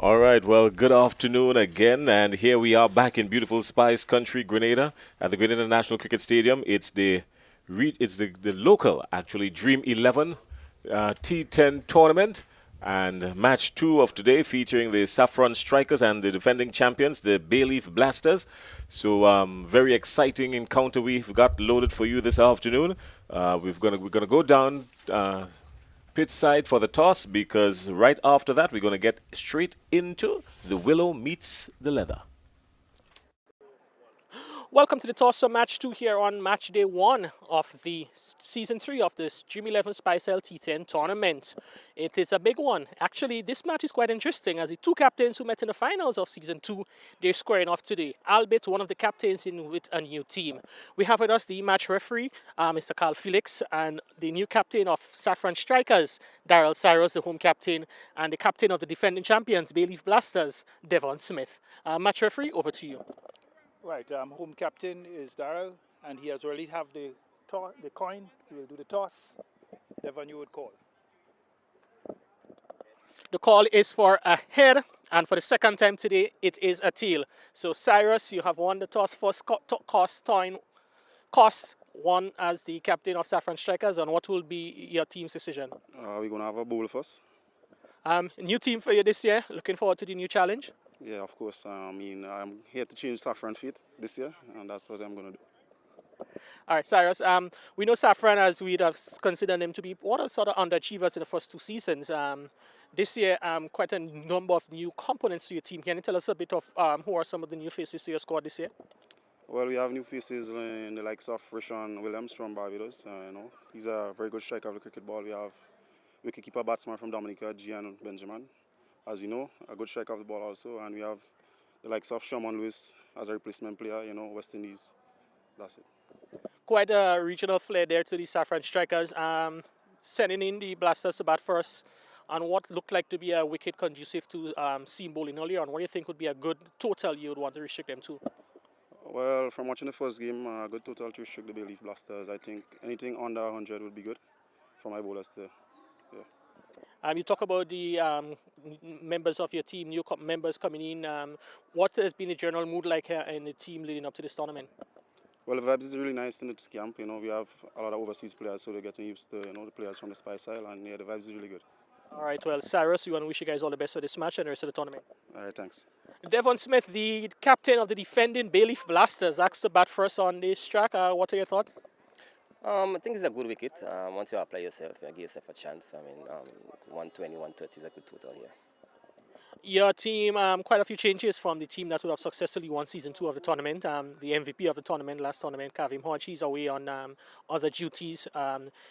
All right, well, good afternoon again, and here we are back in beautiful Spice Country, Grenada, at the Grenada National Cricket Stadium. It's the local, actually, Dream 11 T10 tournament, and match 2 of today featuring the Saffron Strikers and the defending champions, the Bayleaf Blasters. So, very exciting encounter we've got loaded for you this afternoon. We're gonna go down. Pitch side for the toss because right after that we're going to get straight into the willow meets the leather. Welcome to the Toss-Up Match 2 here on Match Day 1 of the Season 3 of the Dream 11 Spice T10 tournament. It is a big one. Actually, this match is quite interesting as the two captains who met in the finals of Season 2, they're squaring off today. Albert, one of the captains in with a new team. We have with us the match referee, Mr. Carl Felix, and the new captain of Saffron Strikers, Daryl Cyrus, the home captain, and the captain of the defending champions, Bayleaf Blasters, Devon Smith. Match referee, over to you. Right, home captain is Daryl, and he has already have the coin. He will do the toss. Devon, you would call. The call is for a head, and for the second time today, it is a tail. So Cyrus, you have won the toss first. Cost one as the captain of Saffron Strikers, and what will be your team's decision? We're going to have a bowl first. New team for you this year. Looking forward to the new challenge. Yeah, of course. I'm here to change Saffron feet this year, and that's what I'm going to do. All right, Cyrus. We know Saffron, as we'd have considered them to be one of sort of underachievers in the first 2 seasons. This year, quite a number of new components to your team. Can you tell us a bit of who are some of the new faces to your squad this year? Well, we have new faces in the likes of Rashawn Williams from Barbados. He's a very good striker of the cricket ball. We have wicketkeeper batsman from Dominica, Gian Benjamin. As you know, a good striker of the ball also, and we have the likes of Shaman Lewis as a replacement player, West Indies. That's it. Quite a regional flair there to the Saffron Strikers. Sending in the Blasters to bat first on what looked like to be a wicket conducive to seam bowling earlier on. What do you think would be a good total you would want to restrict them to? Well, from watching the first game, a good total to restrict the Bayleaf Blasters. I think anything under 100 would be good for my bowlers to. You talk about the members of your team, new members coming in. What has been the general mood like in the team leading up to this tournament? Well, the vibes is really nice in this camp. We have a lot of overseas players, so they're getting used to the players from the Spice Isle, and yeah, the vibes is really good. All right, well, Cyrus, we want to wish you guys all the best for this match and the rest of the tournament. All right, thanks. Devon Smith, the captain of the defending Bayleaf Blasters, asked to bat first on this track. What are your thoughts? I think it's a good wicket. Once you apply yourself, you give yourself a chance. 120, 130 is a good total here. Your team, quite a few changes from the team that would have successfully won Season 2 of the tournament. The MVP of the tournament, last tournament, Kavim Hodge, he's away on other duties.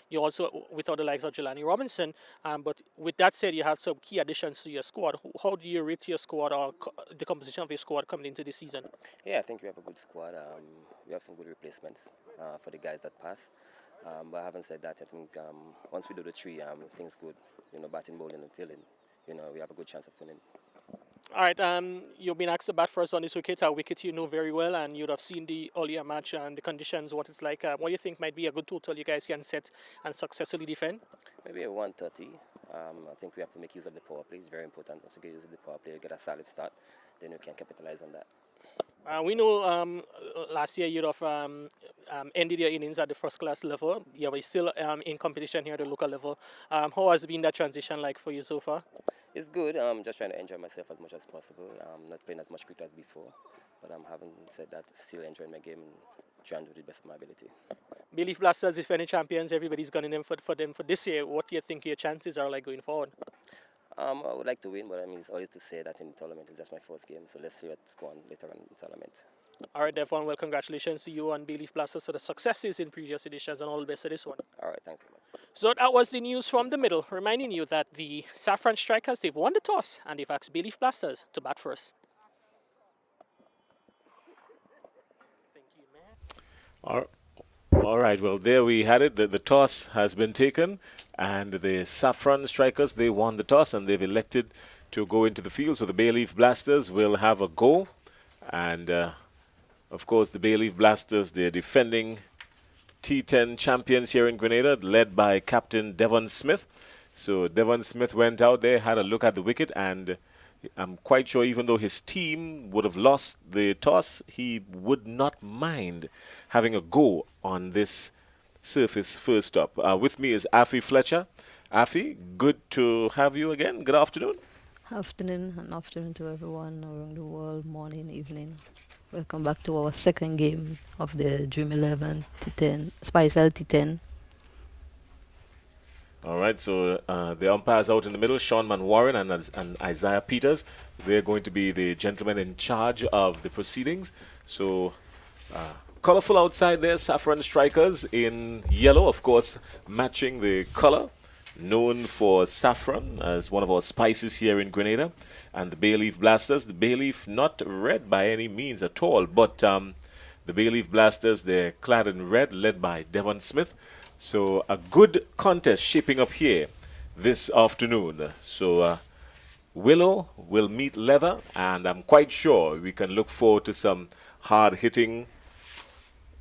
You also, without the likes of Jelani Robinson. But with that said, you have some key additions to your squad. How do you rate your squad or the composition of your squad coming into this season? Yeah, I think we have a good squad. We have some good replacements for the guys that pass. But having said that, I think once we do the 3, things good. Batting, bowling, and fielding. We have a good chance of winning. All right, you've been asked to bat first on this wicket, a wicket you know very well, and you'd have seen the earlier match and the conditions, what it's like. What do you think might be a good total you guys can set and successfully defend? Maybe a 130. I think we have to make use of the power play. It's very important. Once you get use of the power play, you get a solid start, then you can capitalize on that. We know last year you'd have ended your innings at the first class level. You're still in competition here at the local level. How has been that transition like for you so far? It's good. I'm just trying to enjoy myself as much as possible. I'm not playing as much cricket as before, but having said that, still enjoying my game and trying to do the best of my ability. Bayleaf Blasters, defending champions, everybody's gunning them for them for this year. What do you think your chances are like going forward? I would like to win, but it's always to say that in the tournament. It's just my first game, so let's see what's going on later on in the tournament. All right, Devon, well, congratulations to you and Bayleaf Blasters for the successes in previous editions and all the best for this one. All right, thanks very much. So that was the news from the middle, reminding you that the Saffron Strikers, they've won the toss and they've asked Bayleaf Blasters to bat first. Thank you, man. All right, well, there we had it. The toss has been taken, and the Saffron Strikers, they won the toss, and they've elected to go into the field. So the Bayleaf Blasters will have a go. And, of course, the Bayleaf Blasters, they're defending T10 champions here in Grenada, led by Captain Devon Smith. So Devon Smith went out there, had a look at the wicket, and I'm quite sure even though his team would have lost the toss, he would not mind having a go on this surface first up. With me is Afi Fletcher. Afi, good to have you again. Good afternoon. Afternoon and afternoon to everyone around the world, morning, evening. Welcome back to our second game of the Dream 11 T10 Spice T10. All right, so the umpires out in the middle, Sean Manwaran and Isaiah Peters. They're going to be the gentlemen in charge of the proceedings. So colorful outside there, Saffron strikers in yellow, of course, matching the color. Known for saffron as one of our spices here in Grenada. And the Bayleaf Blasters. The Bayleaf not red by any means at all, but the Bayleaf Blasters, they're clad in red, led by Devon Smith. So a good contest shaping up here this afternoon. So Willow will meet Leather, and I'm quite sure we can look forward to some hard hitting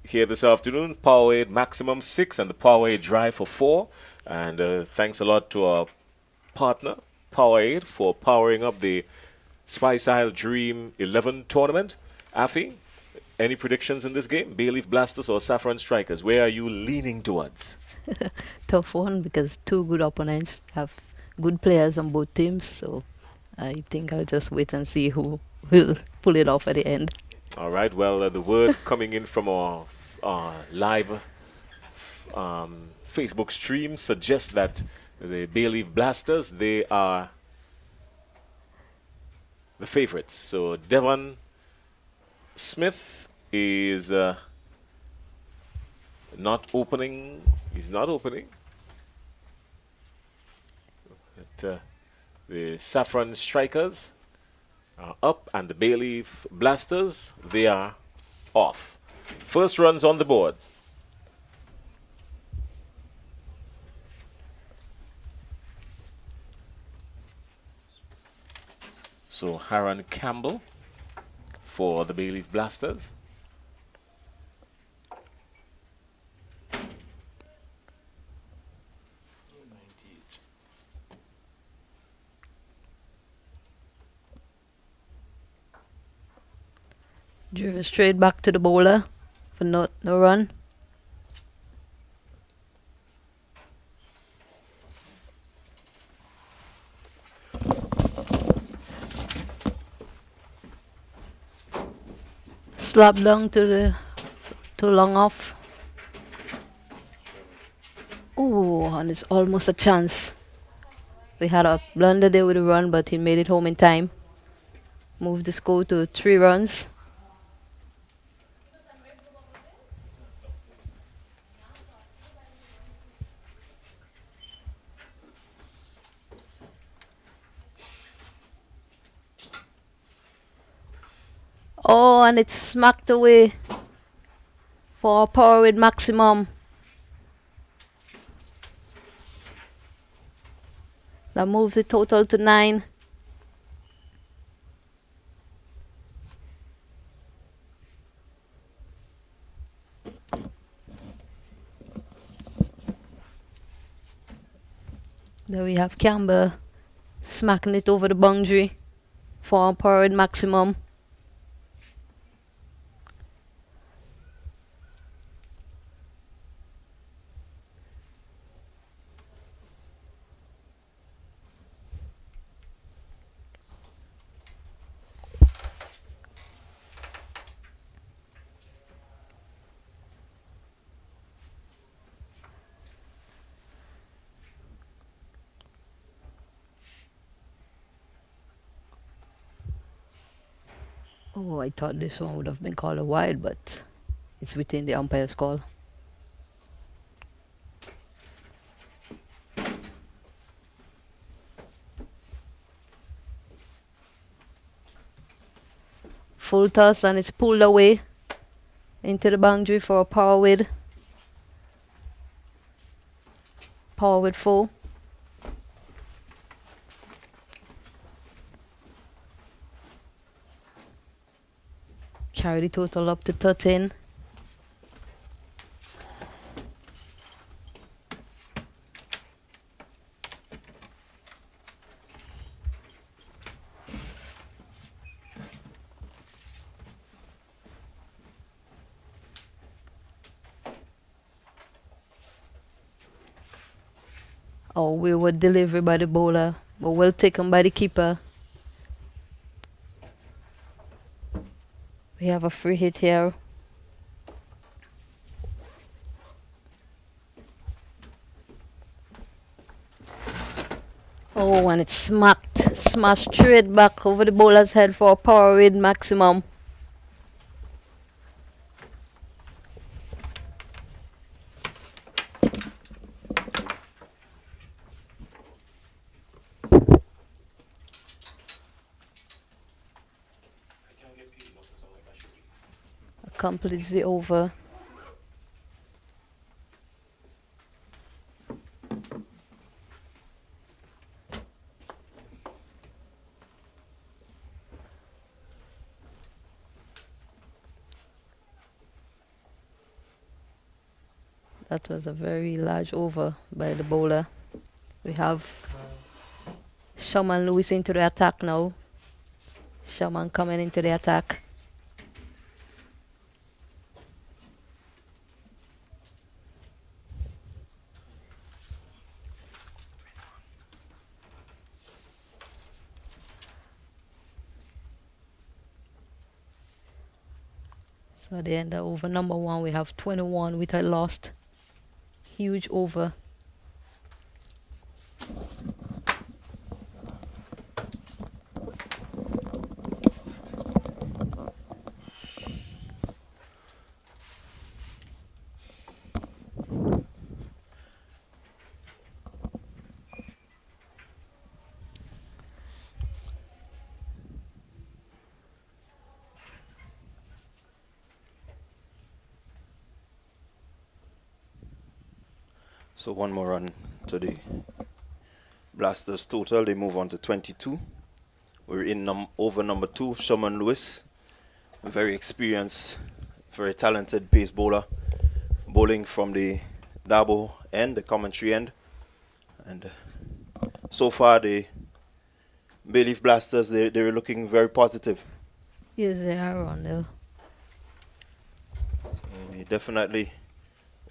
here this afternoon. Powerade maximum 6 and the Powerade Drive for 4. And thanks a lot to our partner, Powerade, for powering up the Spice Isle Dream 11 tournament. Afi, any predictions in this game? Bayleaf Blasters or Saffron Strikers? Where are you leaning towards? Tough one because two good opponents have good players on both teams. So I think I'll just wait and see who will pull it off at the end. All right, well, the word coming in from our live Facebook stream suggests that the Bayleaf Blasters, they are the favorites. So Devon Smith is not opening. He's not opening. But, the Saffron Strikers are up and the Bayleaf Blasters, they are off. First runs on the board. So Haran Campbell for the Bayleaf Blasters. Driven straight back to the bowler for no run. Slap down to the too long off. Oh, and it's almost a chance. We had a blunder there with a run, but he made it home in time. Moved the score to 3 runs. Oh, and it's smacked away for power with maximum. That moves the total to 9. There we have Campbell smacking it over the boundary for power with maximum. Oh, I thought this one would have been called a wide, but it's within the umpire's call. Full toss and it's pulled away into the boundary for a power with 4. Carry the total up to 13. Oh, we were delivered by the bowler, but well taken by the keeper. We have a free hit here. Oh, and it smashed straight back over the bowler's head for a power read maximum. Completes the over. That was a very large over by the bowler. We have Shaman Lewis into the attack now. Shaman coming into the attack. So at the end of over number 1, we have 21 with a lost. Huge over. So one more run to the Blasters total. They move on to 22. We're in over number 2, Shaman Lewis. Very experienced, very talented pace bowler. Bowling from the Dabo end, the commentary end. And so far the Bayleaf Blasters, they're looking very positive. Yes, they are, Ronald. So we definitely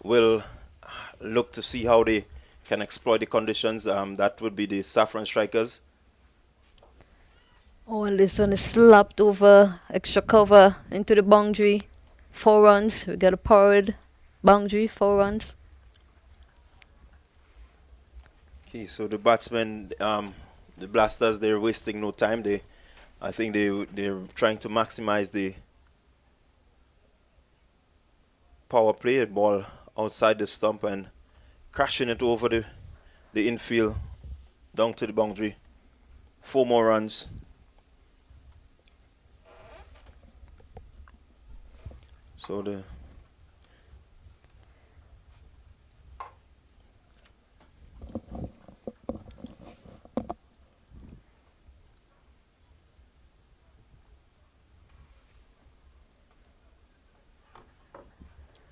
will look to see how they can exploit the conditions. That would be the Saffron strikers. Oh, and this one is slapped over, extra cover into the boundary. 4 runs. We got a powered boundary, 4 runs. Okay, so the batsmen, the Blasters, they're wasting no time. I think they're trying to maximize the power play, the ball outside the stump and crashing it over the infield down to the boundary. 4 more runs. So the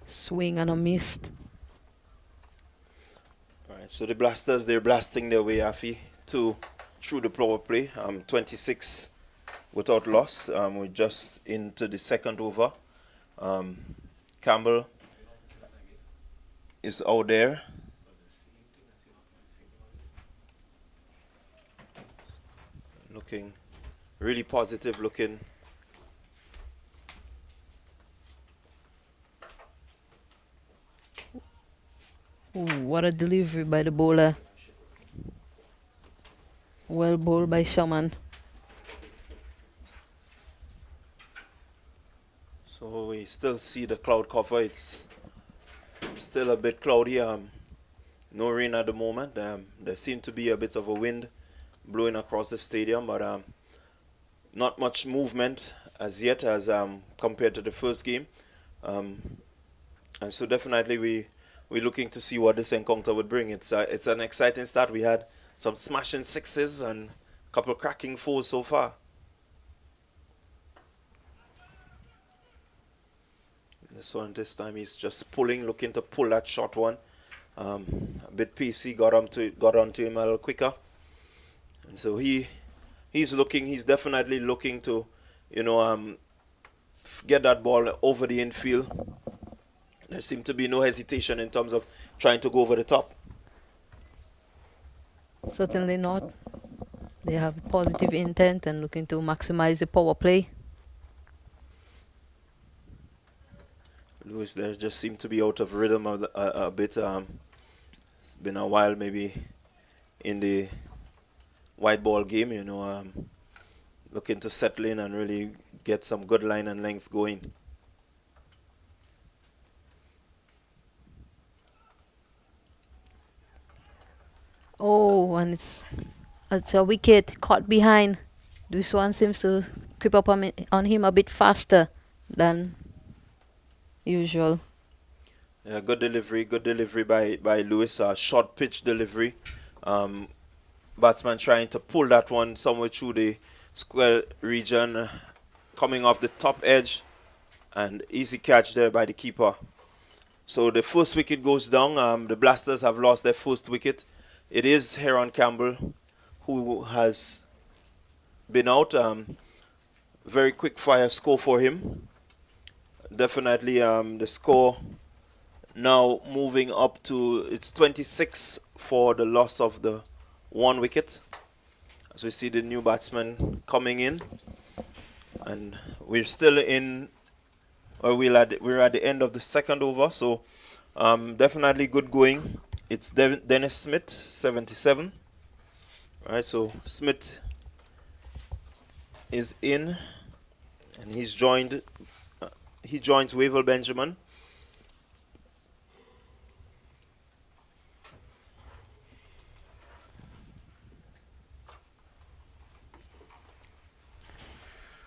Swing and a missed. Alright, so the Blasters, they're blasting their way, Afi, through the power play. 26 without loss. We're just into the second over. Campbell is out there. Looking really positive looking. Ooh, what a delivery by the bowler. Well bowled by Shaman. So we still see the cloud cover. It's still a bit cloudy. No rain at the moment. There seemed to be a bit of a wind blowing across the stadium, but not much movement as yet as compared to the first game. And so definitely we're looking to see what this encounter would bring. It's an exciting start. We had some smashing sixes and a couple of cracking fours so far. This one, this time he's just pulling, looking to pull that short one. A bit pacey, got onto him a little quicker. And so he's definitely looking to, get that ball over the infield. There seemed to be no hesitation in terms of trying to go over the top. Certainly not. They have positive intent and looking to maximize the power play. Lewis there just seemed to be out of rhythm a bit. It's been a while maybe in the white ball game, looking to settle in and really get some good line and length going. Oh, and it's a wicket caught behind. This one seems to creep up on him a bit faster than usual. Yeah, good delivery by Lewis. Short pitch delivery. Batsman trying to pull that one somewhere through the square region, coming off the top edge, and easy catch there by the keeper. So the first wicket goes down. The Blasters have lost their first wicket. It is Heron Campbell who has been out. Very quick fire score for him. Definitely the score now moving up to, it's 26 for the loss of the one wicket. As we see the new batsman coming in. And we're still in, or we're at the end of the second over. So definitely good going. It's Dennis Smith, 77. All right, so Smith is in, and he joins Wavell Benjamin.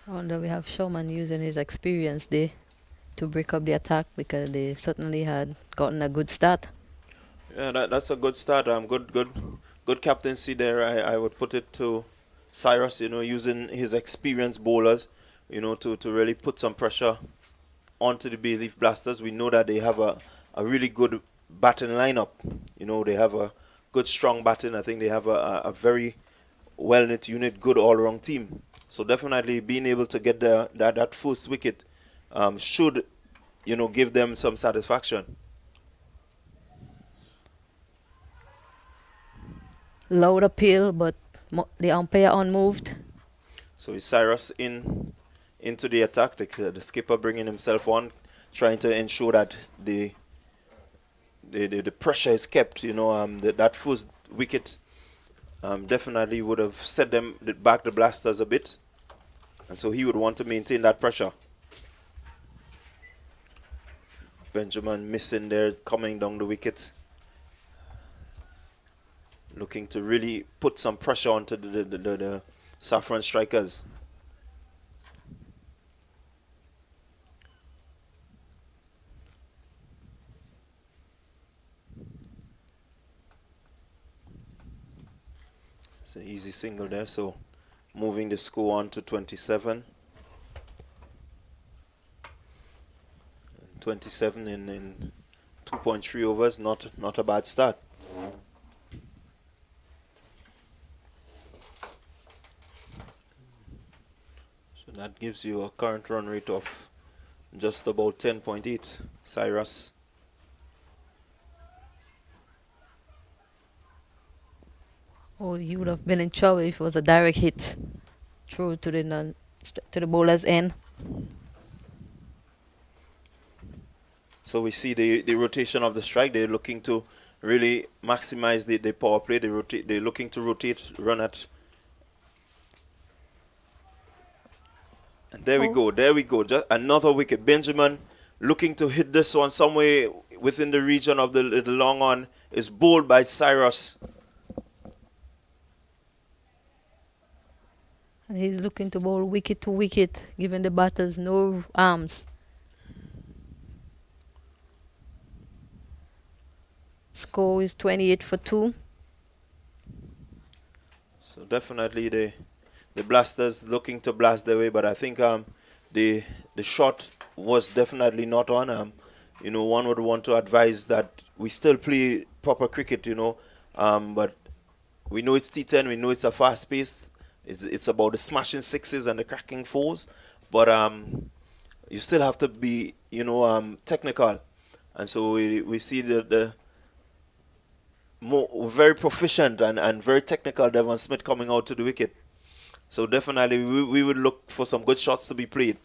I wonder we have Showman using his experience there to break up the attack because they certainly had gotten a good start. Yeah, that's a good start. Good captaincy there. I would put it to Cyrus, using his experienced bowlers, to really put some pressure onto the Bayleaf Blasters. We know that they have a really good batting lineup. They have a good, strong batting. I think they have a very well-knit unit, good all-around team. So definitely being able to get that first wicket should, give them some satisfaction. Loud appeal, but the umpire unmoved. So is Cyrus into the attack? The skipper bringing himself on, trying to ensure that the pressure is kept. That first wicket definitely would have set them back, the Blasters, a bit, and so he would want to maintain that pressure. Benjamin missing there, coming down the wicket, looking to really put some pressure onto the Saffron strikers. It's an easy single there, so moving the score on to 27. 27 in 2.3 overs, not a bad start. So that gives you a current run rate of just about 10.8. Cyrus. Oh, he would have been in trouble if it was a direct hit through to the bowler's end. So we see the rotation of the strike. They're looking to really maximize the power play. They're looking to rotate, run at. And there we go. Just another wicket. Benjamin looking to hit this one somewhere within the region of the long on. Is bowled by Cyrus. And he's looking to bowl wicket to wicket, giving the batters no arms. Score is 28 for 2. So definitely the Blasters looking to blast their way, but I think the shot was definitely not on. One would want to advise that we still play proper cricket, but we know it's T10, we know it's a fast pace. It's about the smashing sixes and the cracking fours, but you still have to be, technical. And so we see the very proficient and very technical Devon Smith coming out to the wicket. So definitely we would look for some good shots to be played.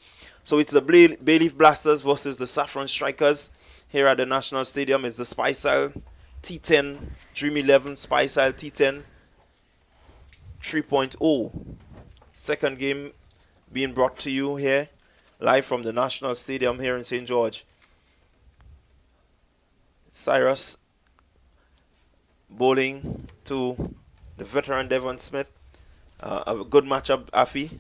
So it's the Bayleaf Blasters versus the Saffron Strikers here at the National Stadium. It's the Spicel T10 Dream 11 Spicel T10 3.0. Second game being brought to you here live from the National Stadium here in St. George. Cyrus bowling to the veteran Devon Smith. A good matchup, Afi.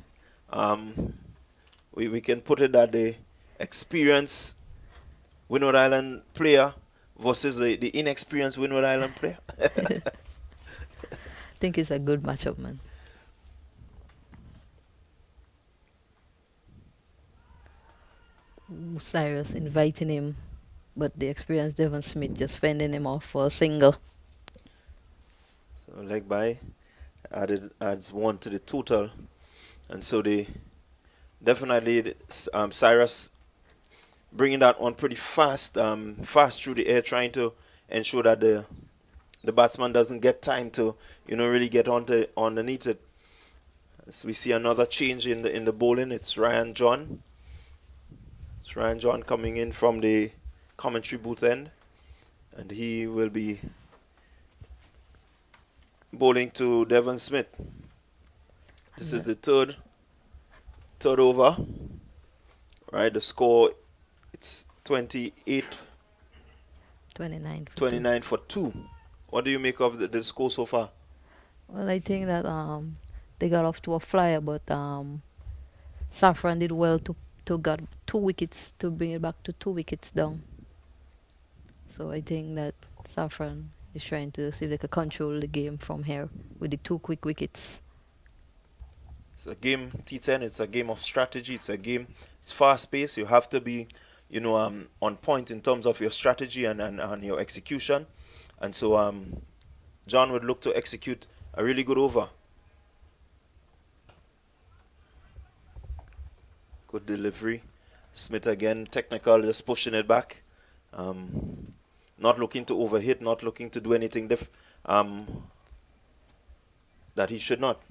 We can put it that the experienced Windward Island player versus the inexperienced Windward Island player. I think it's a good matchup, man. Ooh, Cyrus inviting him, but the experienced Devon Smith just fending him off for a single. So leg by adds 1 to the total, and so they definitely Cyrus bringing that on pretty fast, fast through the air, trying to ensure that the batsman doesn't get time to really get underneath it. So we see another change in the bowling. It's Ryan John. It's Ryan John coming in from the commentary booth end, and he will be bowling to Devon Smith. This is the third over. Right, the score it's 29 for 2. What do you make of the score so far? Well, I think that they got off to a flyer, but Saffron did well to got 2 wickets to bring it back to 2 wickets down. So I think that Saffron is trying to see if they can control the game from here with the 2 quick wickets. It's a game, T10, it's a game of strategy. It's fast-paced. You have to be, on point in terms of your strategy and your execution. And so John would look to execute a really good over. Good delivery. Smith again, technical, just pushing it back. Not looking to overhit, not looking to do anything that he should not.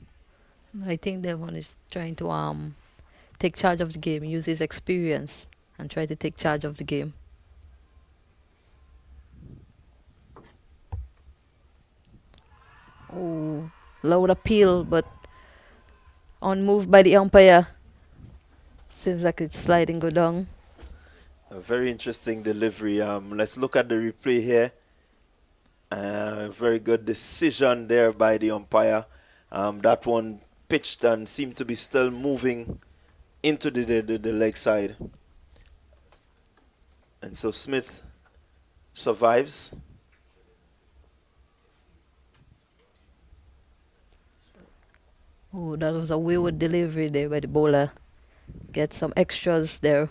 I think Devon is trying to take charge of the game, use his experience, and try to take charge of the game. Oh, loud appeal, but unmoved by the umpire. Seems like it's sliding go down. A very interesting delivery. Let's look at the replay here. Very good decision there by the umpire. That one pitched and seemed to be still moving into the leg side. And so Smith survives. Oh, that was a wayward delivery there by the bowler. Get some extras there.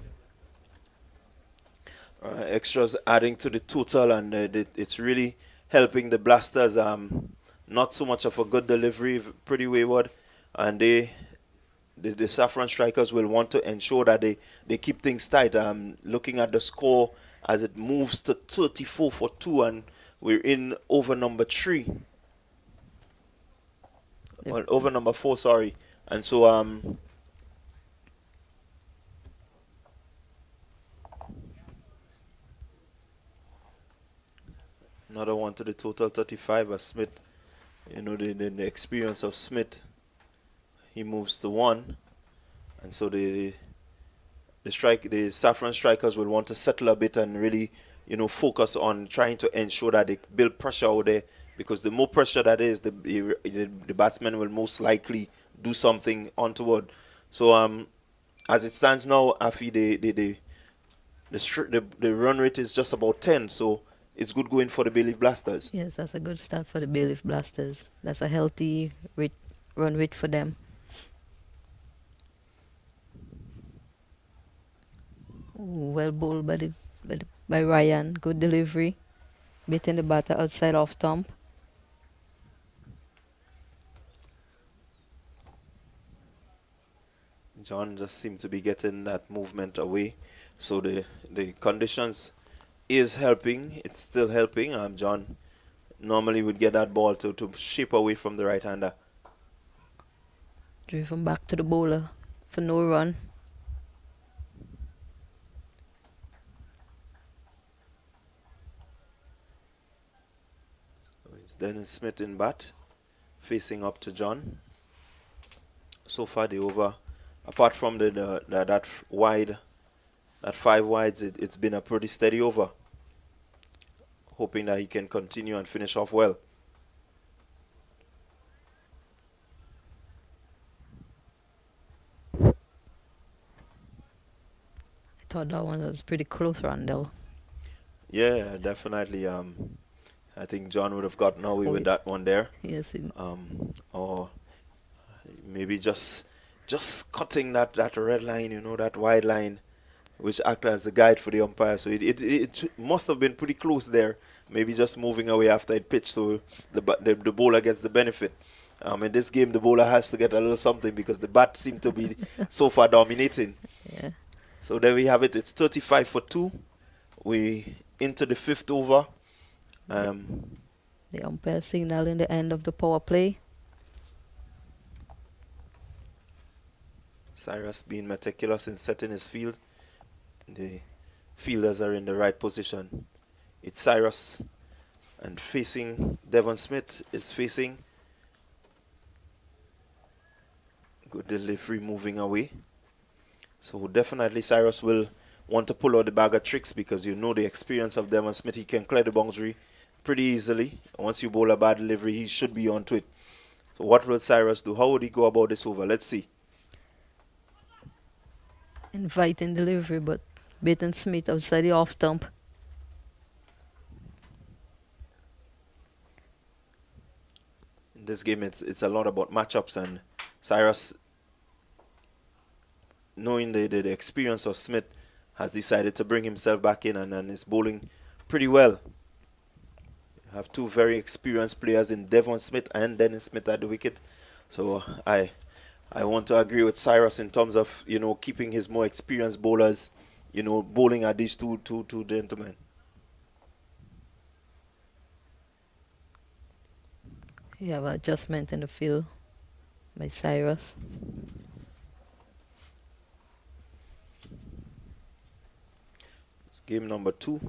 Extras adding to the total, and it's really helping the Blasters. Not so much of a good delivery, pretty wayward, and the Saffron Strikers will want to ensure that they keep things tight. Looking at the score as it moves to 34 for 2, and we're in over number 3. Well, over number 4, sorry. And so another one to the total 35 as Smith, the experience of Smith, he moves to 1, and so the Saffron Strikers will want to settle a bit and really focus on trying to ensure that they build pressure out there, because the more pressure that is, the batsman will most likely do something untoward. So as it stands now, Afi, the run rate is just about 10, so it's good going for the Bayleaf Blasters. Yes, that's a good start for the Bayleaf Blasters. That's a healthy run rate for them. Ooh, well bowled by Ryan. Good delivery. Beating the batter outside off stump. John just seemed to be getting that movement away. So the conditions is helping. It's still helping. John normally would get that ball to shape away from the right-hander. Driven back to the bowler for no run. So it's Dennis Smith in bat, facing up to John. So far the over, apart from that wide, that 5 wides, it's been a pretty steady over. Hoping that he can continue and finish off well. I thought that one was pretty close, Randall. Yeah, definitely. I think John would have gotten away with that one there. Yes. Or maybe just cutting that red line, that wide line, which acted as a guide for the umpire. So it must have been pretty close there. Maybe just moving away after it pitched, so the bowler gets the benefit. In this game, the bowler has to get a little something because the bat seemed to be so far dominating. Yeah. So there we have it. It's 35 for 2. We into the 5th over. The umpire signaling the end of the power play. Cyrus being meticulous in setting his field. The fielders are in the right position. It's Cyrus, and facing Devon Smith is facing. Good delivery, moving away. So definitely Cyrus will want to pull out the bag of tricks because the experience of Devon Smith. He can clear the boundary pretty easily. Once you bowl a bad delivery, he should be onto it. So what will Cyrus do? How would he go about this over? Let's see. Inviting delivery, but beaten Smith outside the off stump. In this game, it's a lot about matchups, and Cyrus, knowing the experience of Smith, has decided to bring himself back in and is bowling pretty well. You have 2 very experienced players in Devon Smith and Dennis Smith at the wicket. So I want to agree with Cyrus in terms of, keeping his more experienced bowlers, bowling at these two gentlemen. You have adjustment in the field by Cyrus. It's game number 2.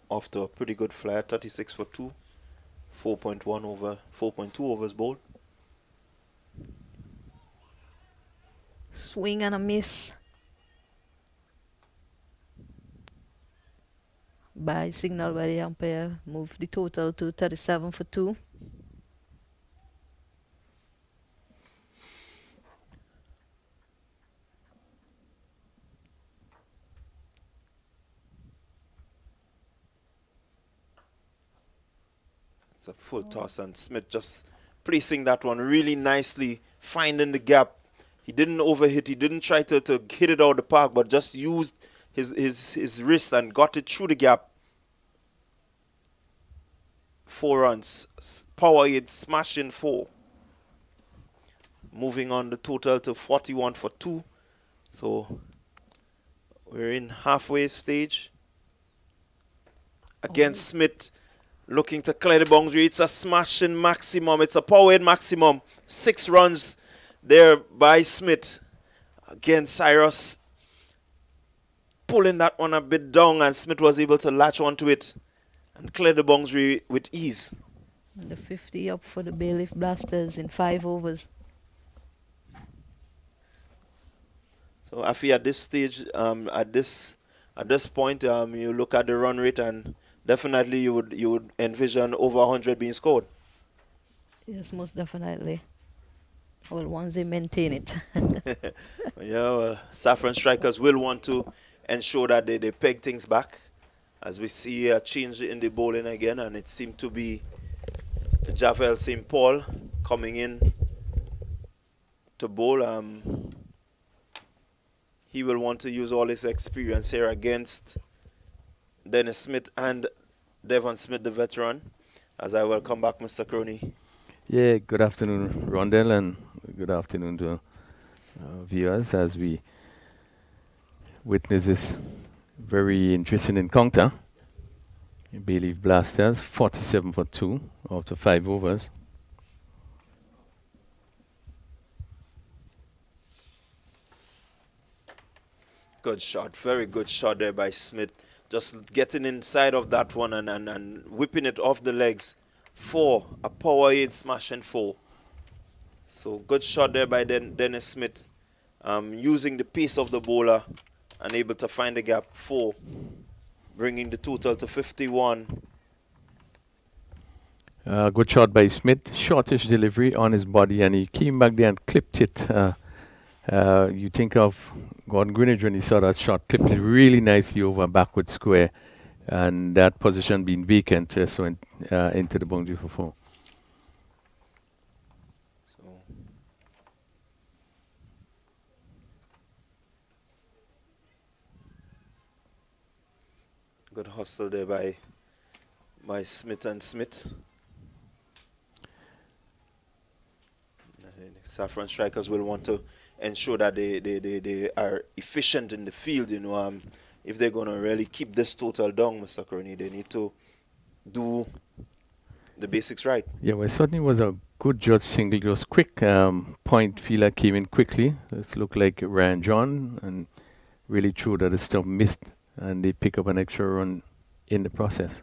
Off to a pretty good flyer, 36 for 2. 4.2 overs bowled. Swing and a miss. By signal by the umpire, move the total to 37 for 2. It's a full toss, and Smith just placing that one really nicely, finding the gap. He didn't overhit, he didn't try to hit it out the park, but just used his wrist and got it through the gap. 4 runs. Power hit, smashing 4. Moving on the total to 41 for 2. So we're in halfway stage. Again, Smith looking to clear the boundary. It's a smashing maximum. It's a power hit maximum. 6 runs there by Smith. Again, Cyrus pulling that one a bit down, and Smith was able to latch onto it and clear the boundary with ease. And the 50 up for the Bayleaf Blasters in 5 overs. So Afi, at this stage, at this point, you look at the run rate, and definitely you would envision over 100 being scored. Yes, most definitely. Well, once they maintain it. Yeah, well, Saffron strikers will want to ensure that they peg things back, as we see a change in the bowling again, and it seemed to be Javel St. Paul coming in to bowl. He will want to use all his experience here against Dennis Smith and Devon Smith, the veteran. As I welcome back Mr. Crony. Yeah, good afternoon, Rondell, and good afternoon to viewers as we witness this very interesting encounter. Bayleaf Blasters, 47 for 2 after 5 overs. Good shot, very good shot there by Smith. Just getting inside of that one and whipping it off the legs. 4, a power 8 smash and 4. So good shot there by Dennis Smith. Using the pace of the bowler and able to find the gap. 4, bringing the total to 51. Good shot by Smith. Shortish delivery on his body, and he came back there and clipped it. You think of Gordon Greenidge when he saw that shot, clipped it really nicely over backward square, and that position being vacant, just went into the boundary for 4. So good hustle there by Smith and Smith. Saffron strikers will want to ensure that they are efficient in the field. You know, if they're going to really keep this total down, Mr. Kearney, they need to do the basics right. Yeah, well, it certainly was a good judge single. Just quick point feeler came in quickly. It looked like Ryan John, and really threw that the stump missed, and they pick up an extra run in the process.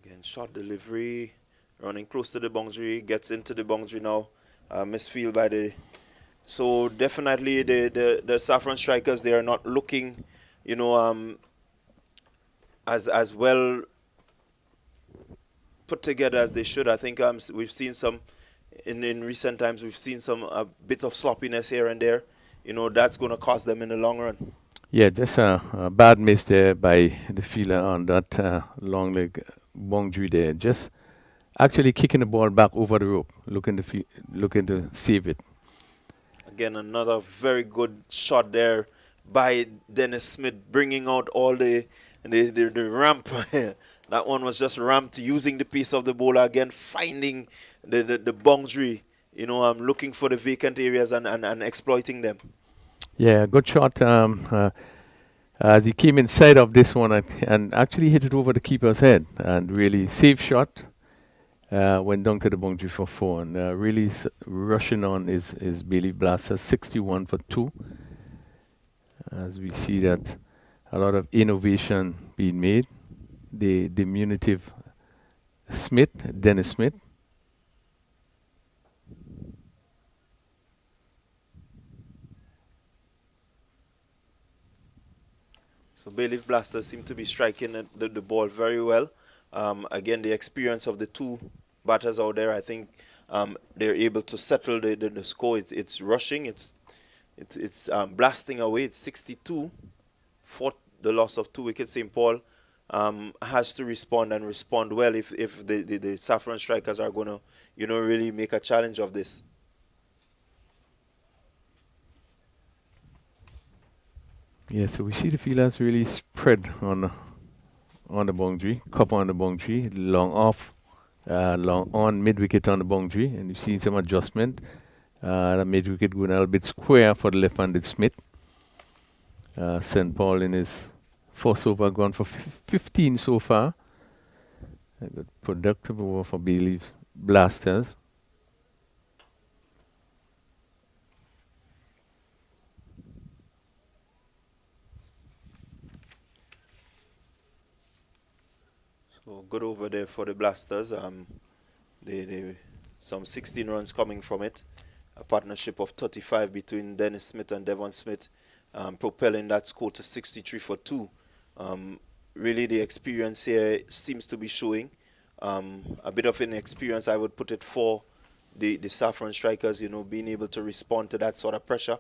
Again, short delivery. Running close to the boundary, gets into the boundary now. Misfield by the... So definitely the Saffron strikers, they are not looking, you know, as well put together as they should. I think we've seen some, in recent times, we've seen some bits of sloppiness here and there. You know, that's going to cost them in the long run. Yeah, just a bad miss there by the fielder on that long leg boundary there. Just actually kicking the ball back over the rope, looking to save it. Again, another very good shot there by Dennis Smith, bringing out all the ramp. That one was just ramped, using the piece of the bowler again, finding the boundary. You know, looking for the vacant areas and exploiting them. Yeah, good shot. As he came inside of this one and actually hit it over the keeper's head, and really safe shot. Went down to the boundary for 4, and really rushing on is Bayleaf Blasters, 61 for 2. As we see that a lot of innovation being made. The diminutive Smith, Dennis Smith. So Bayleaf Blasters seem to be striking the ball very well. Again, the experience of the two batters out there, I think they're able to settle the score. It's rushing, it's blasting away. It's 62 for the loss of 2 wickets. St. Paul has to respond and respond well if the Saffron strikers are going to, you know, really make a challenge of this. Yeah, so we see the fielders really spread on the boundary, cover on the boundary, long off, long on, mid-wicket on the boundary, and you see some adjustment. The mid-wicket going a little bit square for the left-handed Smith. St. Paul in his first over gone for 15 so far. A good productive over for Bayleaf Blasters. So good over there for the Blasters. They some 16 runs coming from it. A partnership of 35 between Dennis Smith and Devon Smith, propelling that score to 63 for 2. Really, the experience here seems to be showing. A bit of inexperience, I would put it, for the Saffron strikers, you know, being able to respond to that sort of pressure.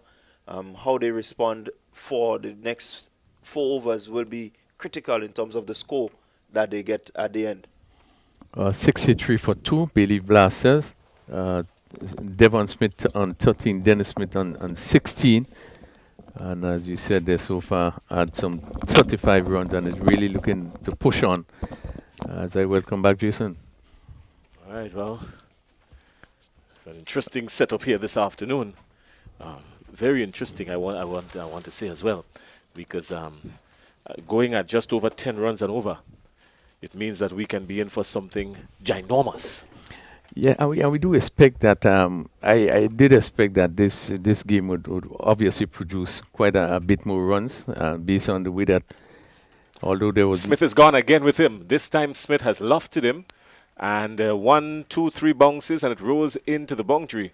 How they respond for the next 4 overs will be critical in terms of the score that they get at the end. 63 for 2, Bayleaf Blasters. Devon Smith on 13, Dennis Smith on 16. And as you said, they so far had some 35 runs and is really looking to push on. As I welcome back, Jason. All right, well, it's an interesting setup here this afternoon. Very interesting, I want to say as well. because going at just over 10 runs and over, it means that we can be in for something ginormous. Yeah, and we do expect that. I did expect that this game would obviously produce quite a bit more runs based on the way that, although there was Smith is gone again with him. This time Smith has lofted him, and 1, 2, 3 bounces, and it rolls into the boundary.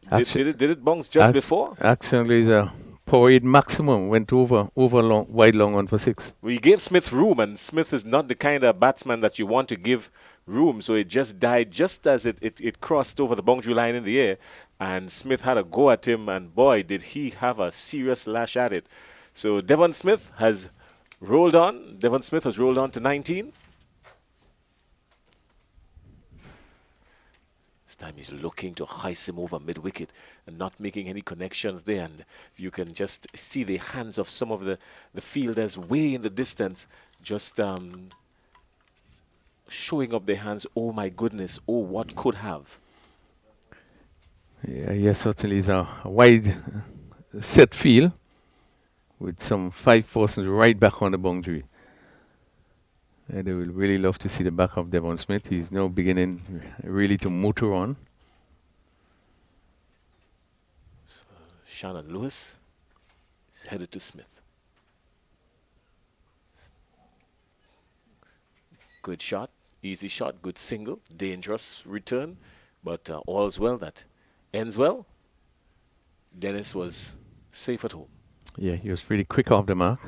Did it bounce just before? Actually, the power maximum went over long, wide long on for 6. We gave Smith room, and Smith is not the kind of batsman that you want to give room, so it just died just as it crossed over the boundary line in the air, and Smith had a go at him, and boy, did he have a serious lash at it. So Devon Smith has rolled on. Devon Smith has rolled on to 19. This time he's looking to heist him over mid-wicket and not making any connections there. And you can just see the hands of some of the fielders way in the distance, just showing up their hands. Oh, my goodness. Oh, what could have. Yeah, yes, certainly is a wide set field with some 5 persons right back on the boundary. They will really love to see the back of Devon Smith. He's now beginning really to motor on. So Shannon Lewis is headed to Smith. Good shot, easy shot, good single, dangerous return, but all's well that ends well. Dennis was safe at home. Yeah, he was really quick off the mark.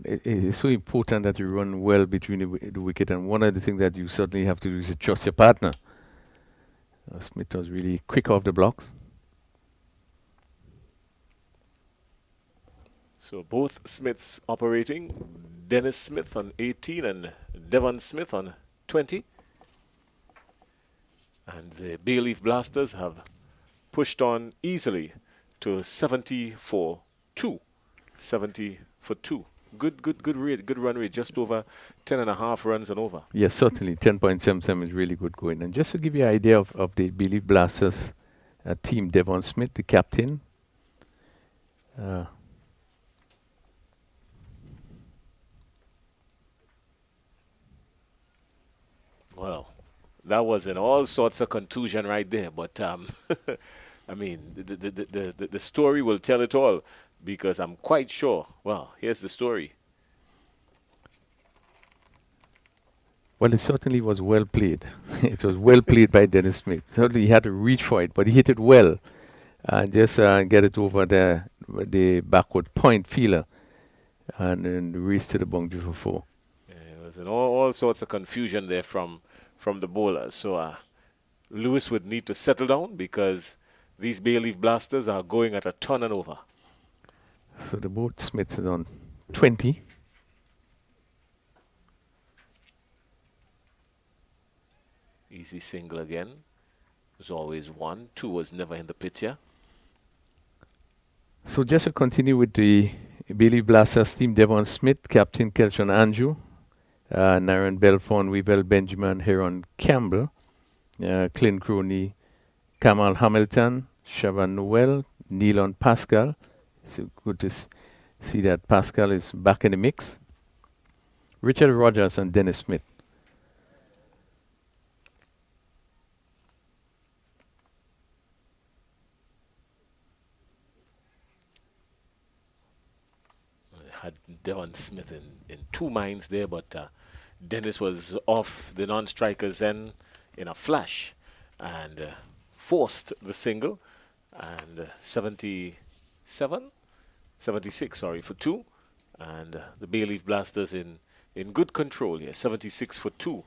It is so important that you run well between the wicket, and one of the things that you certainly have to do is to trust your partner. Smith was really quick off the blocks. So both Smiths operating, Dennis Smith on 18 and Devon Smith on 20. And the Bayleaf Blasters have pushed on easily to 70 for 2. 70 for 2. Good run rate, just over 10.5 runs and over. Yes, certainly. 10.77 is really good going. And just to give you an idea of the Bayleaf Blasters team, Devon Smith, the captain. Well, that was in all sorts of contusion right there. But, I mean, the story will tell it all, because I'm quite sure. Well, here's the story. Well, it certainly was well played. It was well played by Dennis Smith. Certainly he had to reach for it, but he hit it well. And just get it over the backward point fielder and then reach to the boundary for 4. Yeah, it was in all sorts of confusion there from the bowlers. So Lewis would need to settle down, because these Bayleaf Blasters are going at a ton and over. So the both Smiths is on 20. Easy single again. There's always 1. 2 was never in the picture. So just to continue with the Bayleaf Blasters team, Devon Smith, Captain Kelshon Andrew, Naren Belfon, Weevil Benjamin, Heron Campbell, Clint Crony, Kamal Hamilton, Shavan Noel, Neilon Pascal. So good to see that Pascal is back in the mix. Richard Rogers and Dennis Smith. Had Devon Smith in 2 minds there, but Dennis was off the non-strikers end in a flash and forced the single, and 76 for 2, and the Bayleaf Blasters in good control here, 76 for 2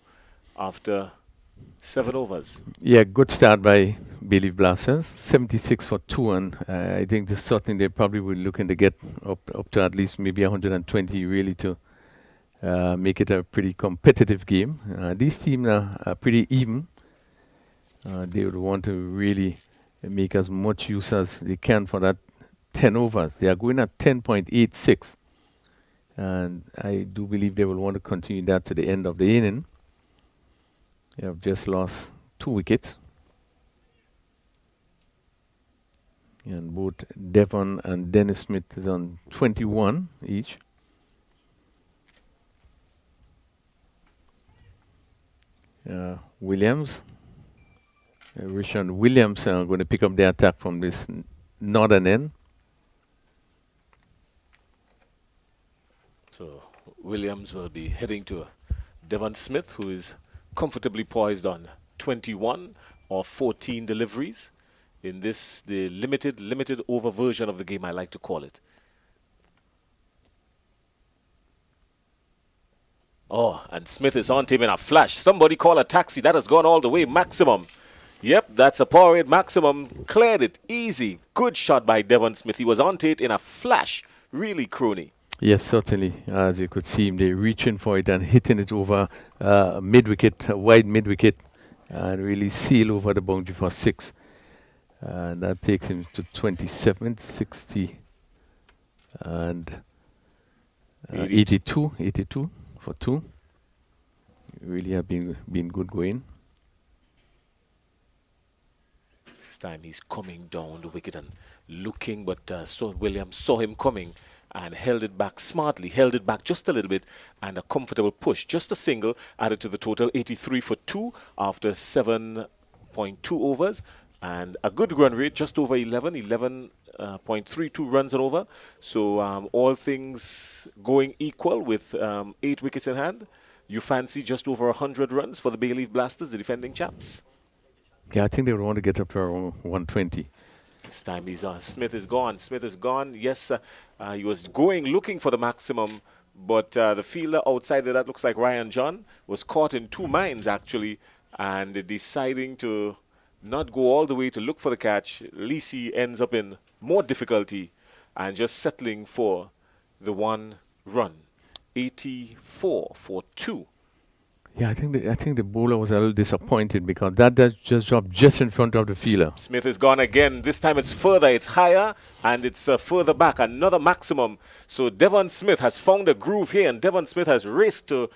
after 7 overs. Yeah, good start by Bayleaf Blasters, 76 for 2, and I think certainly they probably will looking to get up to at least maybe 120 really to make it a pretty competitive game. These teams are pretty even. They would want to really make as much use as they can for that 10 overs. They are going at 10.86, and I do believe they will want to continue that to the end of the inning. They have just lost 2 wickets. And both Devon and Dennis Smith is on 21 each. Williams, Rishon Williams are going to pick up the attack from this northern end. So Williams will be heading to Devon Smith, who is comfortably poised on 21 or 14 deliveries in this, the limited over version of the game, I like to call it. Oh, and Smith is on to him in a flash. Somebody call a taxi. That has gone all the way. Maximum. Yep, that's a power rate maximum. Cleared it. Easy. Good shot by Devon Smith. He was on to it in a flash. Really crony. Yes, certainly. As you could see him, they reaching for it and hitting it over mid-wicket, wide mid-wicket, and really seal over the boundary for 6. And that takes him to 27, 60, and 82 for 2. Really have been good going. This time he's coming down the wicket and looking, but Williams saw him coming and held it back smartly, held it back just a little bit, and a comfortable push. Just a single added to the total, 83 for 2 after 7.2 overs, and a good run rate, just over 11.32 runs and over. So all things going equal with 8 wickets in hand. You fancy just over 100 runs for the Bayleaf Blasters, the defending champs? Yeah, I think they would want to get up to around 120. This time he's on. Smith is gone. Smith is gone. Yes, he was looking for the maximum, but the fielder outside there, that looks like Ryan John, was caught in 2 minds actually, and deciding to not go all the way to look for the catch. Lisi ends up in more difficulty and just settling for the 1 run. 84 for 2. Yeah, I think the bowler was a little disappointed because that just dropped just in front of the fielder. Smith is gone again. This time it's further, it's higher, and it's further back. Another maximum. So Devon Smith has found a groove here, and Devon Smith has raced to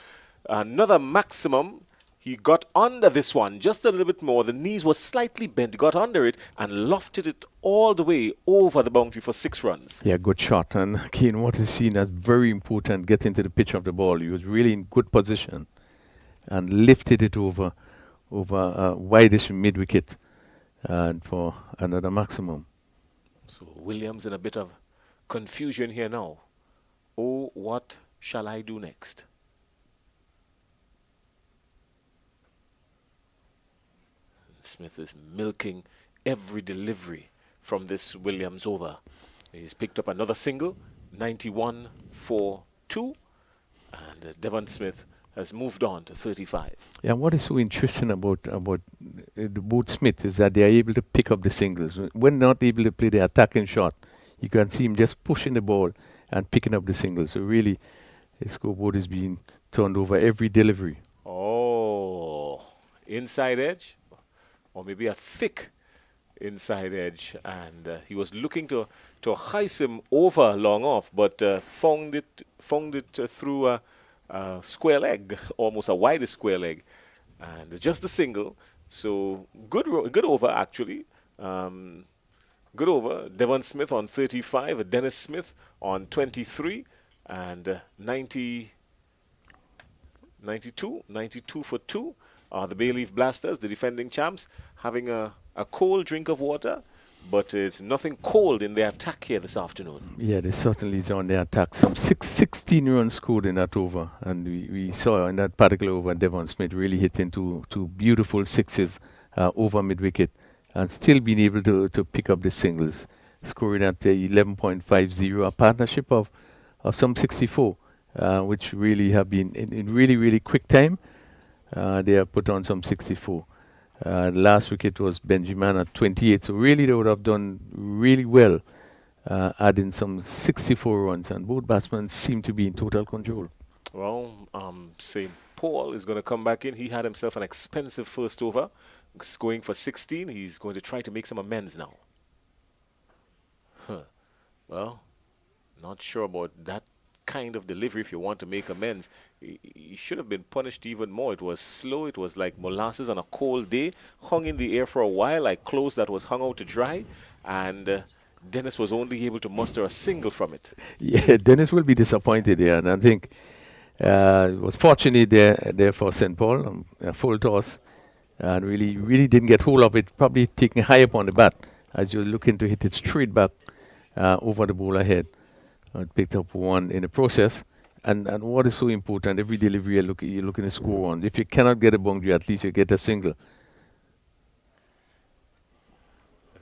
another maximum. He got under this one just a little bit more. The knees were slightly bent, got under it, and lofted it all the way over the boundary for 6 runs. Yeah, good shot. And again, what is seen as very important, getting to the pitch of the ball. He was really in good position and lifted it over wideish mid-wicket and for another maximum. So Williams in a bit of confusion here now. Oh, what shall I do next? Smith is milking every delivery from this Williams over. He's picked up another single, 91 for 2, and Devon Smith has moved on to 35. Yeah, what is so interesting about both Smith is that they are able to pick up the singles. When not able to play the attacking shot, you can see him just pushing the ball and picking up the singles. So really, his scoreboard is being turned over every delivery. Oh, inside edge, or maybe a thick inside edge, and he was looking to heist him over long off, but found it through a square leg, almost a wider square leg, and just a single. So good over actually. Good over. Devon Smith on 35, Dennis Smith on 23, and 92 for 2 are the Bayleaf Blasters, the defending champs, having a cold drink of water, but it's nothing cold in their attack here this afternoon. Yeah, they certainly is on their attack. Some 16 runs scored in that over, and we saw in that particular over Devon Smith really hitting two beautiful 6s over mid-wicket and still being able to pick up the singles, scoring at 11.50, a partnership of some 64, which really have been in really quick time. They have put on some 64. The last wicket was Benjamin at 28, so really they would have done really well, adding some 64 runs, and both batsmen seem to be in total control. Well, St. Paul is going to come back in. He had himself an expensive first over, going for 16. He's going to try to make some amends now. Well, not sure about that kind of delivery. If you want to make amends, he should have been punished even more. It was slow. It was like molasses on a cold day, hung in the air for a while, like clothes that was hung out to dry, and Dennis was only able to muster a single from it. Yeah, Dennis will be disappointed here, and I think was fortunate there for St. Paul, a full toss, and really didn't get hold of it, probably taking high up on the bat as you're looking to hit it straight back over the bowler head. Picked up one in the process. And what is so important, every delivery you're looking to score on. If you cannot get a boundary, at least you get a single.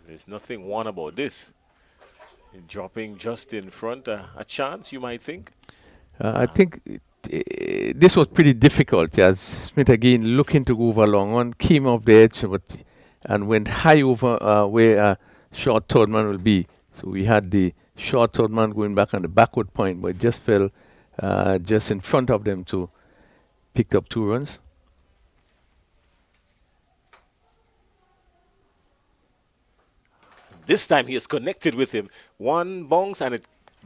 There's nothing won about this. Dropping just in front, a chance, you might think. I think this was pretty difficult. As Smith again looking to go over long one, came off the edge and went high over where a short third man will be. So we had the short third man going back on the backward point, but it just fell just in front of them to pick up 2 runs. This time he is connected with him. One bounce and it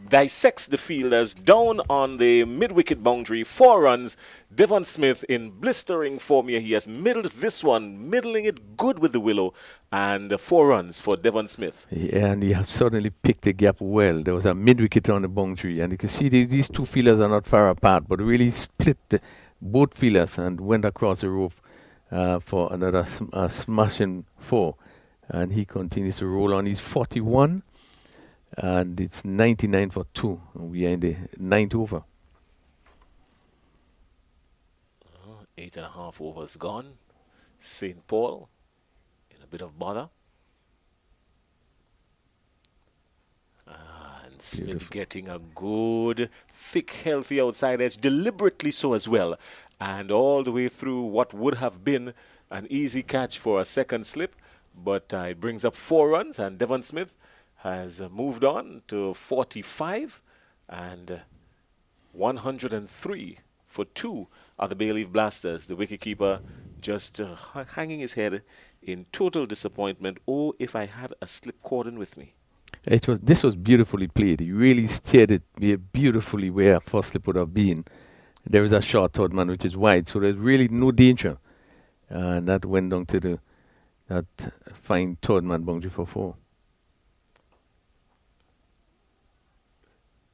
dissects the fielders down on the mid-wicket boundary. 4 runs. Devon Smith in blistering form here. He has middled this one, middling it good with the willow. And 4 runs for Devon Smith. Yeah, and he has suddenly picked the gap well. There was a mid-wicket on the boundary. And you can see these 2 fielders are not far apart, but really split both fielders and went across the rope for another smashing 4. And he continues to roll on. He's 41. And it's 99 for 2. And we are in the 9th over. 8.5 overs gone. St. Paul in a bit of bother. And Smith Beautiful. getting a good, thick, healthy outside edge, deliberately so as well. And all the way through what would have been an easy catch for a second slip. But it brings up 4 runs, and Devon Smith has moved on to 45 and 103 for 2 of the Bayleaf Blasters. The wicketkeeper just hanging his head in total disappointment. Oh, if I had a slip cordon with me. This was beautifully played. He really steered it beautifully where first slip would have been. There is a short third man which is wide, so there's really no danger. And that went down to that fine third man boundary for 4.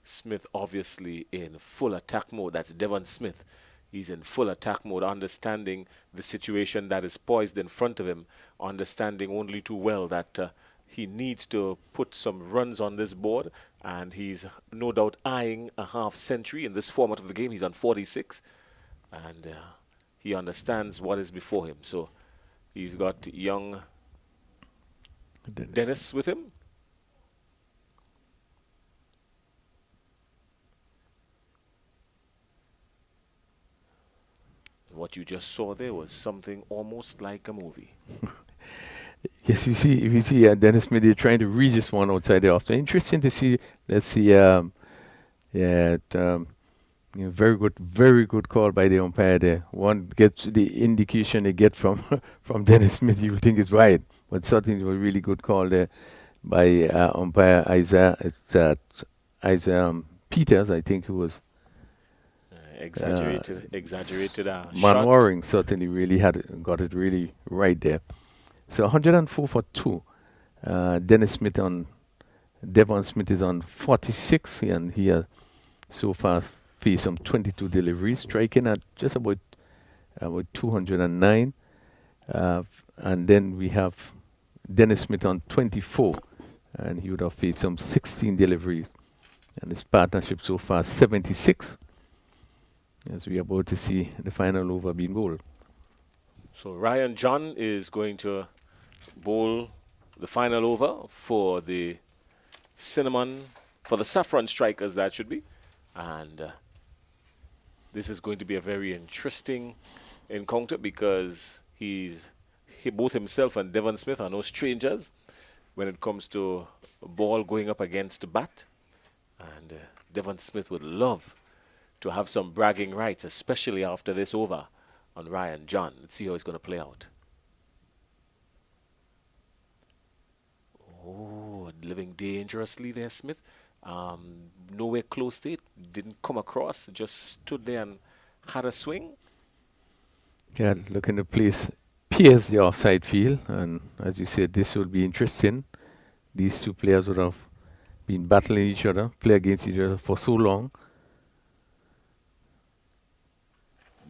Smith obviously in full attack mode. That's Devon Smith. He's in full attack mode, understanding the situation that is poised in front of him, understanding only too well that he needs to put some runs on this board, and he's no doubt eyeing a half century in this format of the game. He's on 46, and he understands what is before him. So he's got young Dennis with him. What you just saw there was something almost like a movie. Yes, we see Dennis Smith trying to reach this one outside the after. Interesting to see. Let's see. Very good call by the umpire there. One gets the indication they get from from Dennis Smith. You would think it's right, but certainly it was a really good call there by umpire Isaiah Peters, I think, who was exaggerated Man shot. Waring certainly really got it really right there. So 104 for 2. Devon Smith is on 46, and he has so far faced some 22 deliveries, striking at just about 209. And then we have Dennis Smith on 24, and he would have faced some 16 deliveries. And his partnership so far 76, as we are about to see the final over being bowled. So Ryan John is going to bowl the final over for the Saffron strikers, that should be. And this is going to be a very interesting encounter because both himself and Devon Smith are no strangers when it comes to a ball going up against the bat. And Devon Smith would love to have some bragging rights, especially after this over on Ryan John. Let's see how it's going to play out. Oh, living dangerously there, Smith. Nowhere close to it. Didn't come across. Just stood there and had a swing. Yeah, looking to pierce the offside field. And as you said, this will be interesting. These 2 players would have been battling each other, play against each other for so long.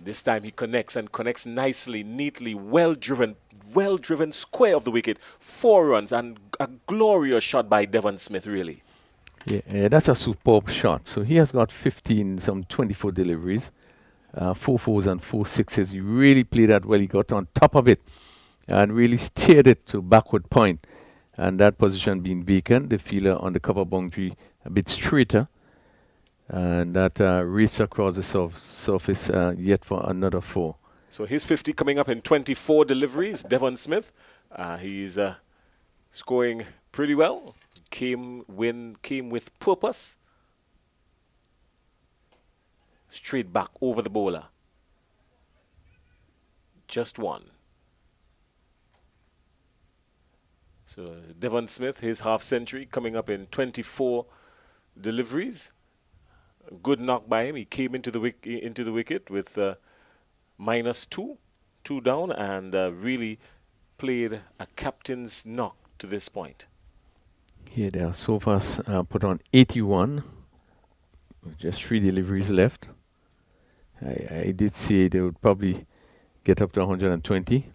This time he connects and connects nicely, neatly, well driven square of the wicket. 4 runs and a glorious shot by Devon Smith, really. Yeah, that's a superb shot. So he has got 15, some 24 deliveries, 4 fours and 4 sixes. He really played that well. He got on top of it and really steered it to backward point. And that position being vacant, the fielder on the cover boundary a bit straighter. And that race across the surface yet for another 4. So his 50 coming up in 24 deliveries. Devon Smith, he's scoring pretty well. Came with purpose. Straight back over the bowler. Just one. So Devon Smith, his half century coming up in 24 deliveries. A good knock by him. He came into the wicket with -2, 2 down, and really played a captain's knock to this point. Here they are so far put on 81. Just 3 deliveries left. I did say they would probably get up to 120.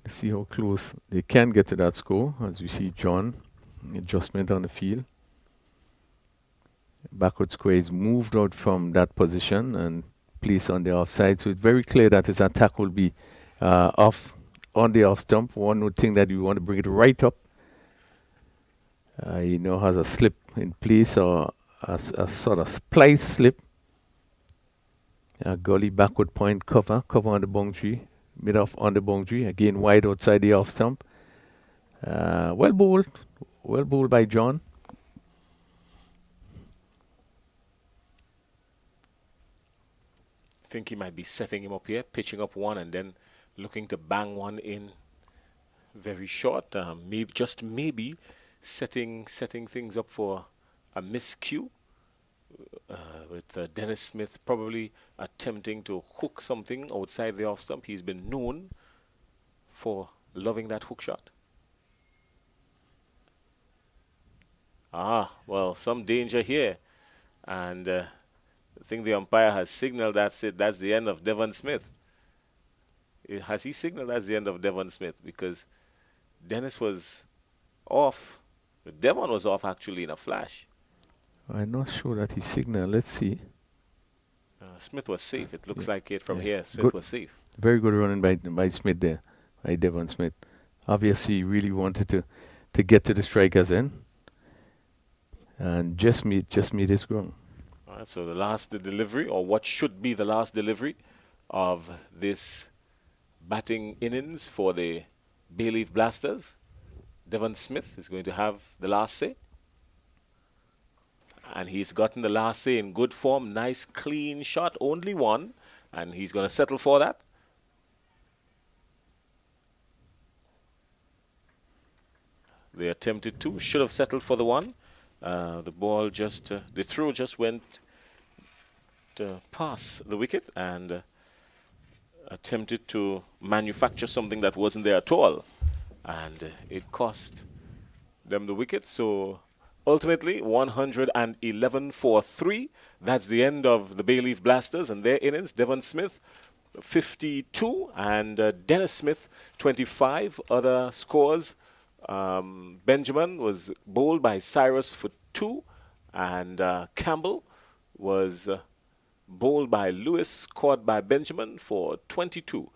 Let's see how close they can get to that score. As we see John, adjustment on the field. Backward square is moved out from that position and placed on the offside. So it's very clear that his attack will be off on the off stump. One would think that you want to bring it right up. He now has a slip in place, or a sort of splice slip. A gully backward point cover on the boundary, mid off on the boundary, again wide outside the off stump. Well bowled by John. I think he might be setting him up here, pitching up one and then looking to bang one in very short. Maybe setting things up for a miscue with Dennis Smith probably attempting to hook something outside the off stump. He's been known for loving that hook shot. Well, some danger here, and I think the umpire has signaled that's it. That's the end of Devon Smith. Has he signaled that's the end of Devon Smith? Because Dennis was off. Devon was off actually in a flash. I'm not sure that he signaled. Let's see. Smith was safe. It looks like it from here. Smith Good. was safe. Very good running by Smith there, by Devon Smith. Obviously, he really wanted to get to the strikers end, and just meet his ground. All right, so the last delivery, or what should be the last delivery of this batting innings for the Bayleaf Blasters. Devon Smith is going to have the last say. And he's gotten the last say in good form. Nice, clean shot. Only one. And he's going to settle for that. They attempted to. Should have settled for the one. The ball just, the throw just went to pass the wicket and attempted to manufacture something that wasn't there at all. And it cost them the wicket. So ultimately, 111 for 3. That's the end of the Bayleaf Blasters and their innings. Devon Smith, 52, and Dennis Smith, 25. Other scores, Benjamin was bowled by Cyrus for 2, and Campbell was bowled by Lewis, caught by Benjamin for 22.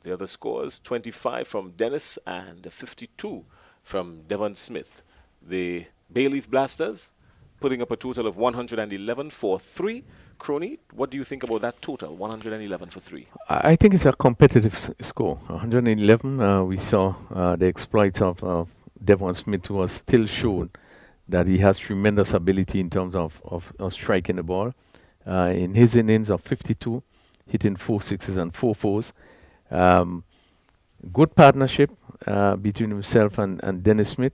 The other scores, 25 from Dennis and 52 from Devon Smith. The Bayleaf Blasters putting up a total of 111 for 3. Crony, what do you think about that total, 111 for 3? I think it's a competitive score. 111, we saw the exploits of Devon Smith, who was still shown that he has tremendous ability in terms of striking the ball. In his innings of 52, hitting 4 sixes and 4 fours. Good partnership between himself and Dennis Smith.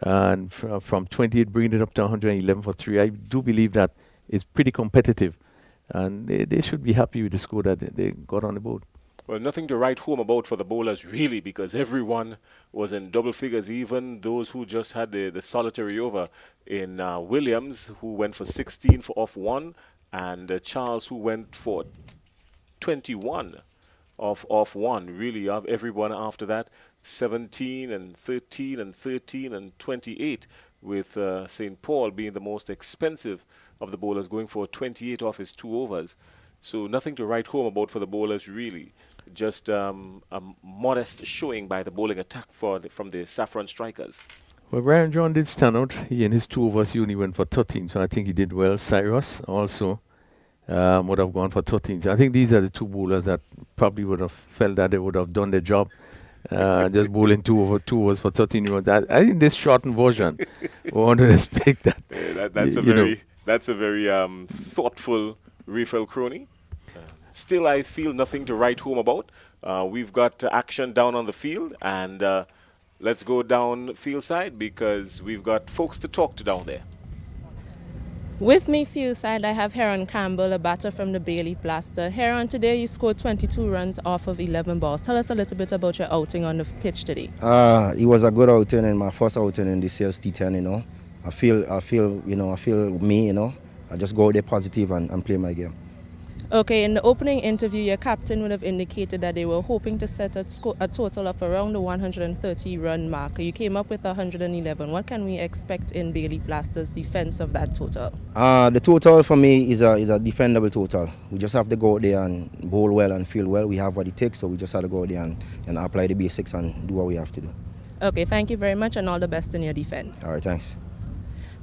And from 28, bringing it up to 111 for 3. I do believe that it's pretty competitive. And they should be happy with the score that they got on the board. Well, nothing to write home about for the bowlers, really, because everyone was in double figures, even those who just had the solitary over in Williams, who went for 16 for off one, and Charles, who went for 21 off one. Really, of everyone after that, 17 and 13 and 13 and 28, with St. Paul being the most expensive of the bowlers, going for 28 off his 2 overs. So nothing to write home about for the bowlers, really. Just a modest showing by the bowling attack from the Saffron strikers. Well, Brian John did stand out. He in his 2 overs, he only went for 13, so I think he did well. Cyrus also would have gone for 13. So I think these are the 2 bowlers that probably would have felt that they would have done their job. Just bowling 2 overs for 13 years. I think this shortened version, we want to respect that. That's a very thoughtful refill crony. Still, I feel nothing to write home about. We've got action down on the field, and let's go down field side because we've got folks to talk to down there. With me field side, I have Heron Campbell, a batter from the Bayleaf Blaster. Heron, today you scored 22 runs off of 11 balls. Tell us a little bit about your outing on the pitch today. It was a good outing and my first outing in this year's T10, you know. I feel me, you know. I just go out there positive and play my game. Okay, in the opening interview, your captain would have indicated that they were hoping to set a total of around the 130 run mark. You came up with 111. What can we expect in Bayleaf Blaster's defense of that total? The total for me is a defendable total. We just have to go out there and bowl well and feel well. We have what it takes, so we just have to go out there and apply the basics and do what we have to do. Okay, thank you very much and all the best in your defense. All right, thanks.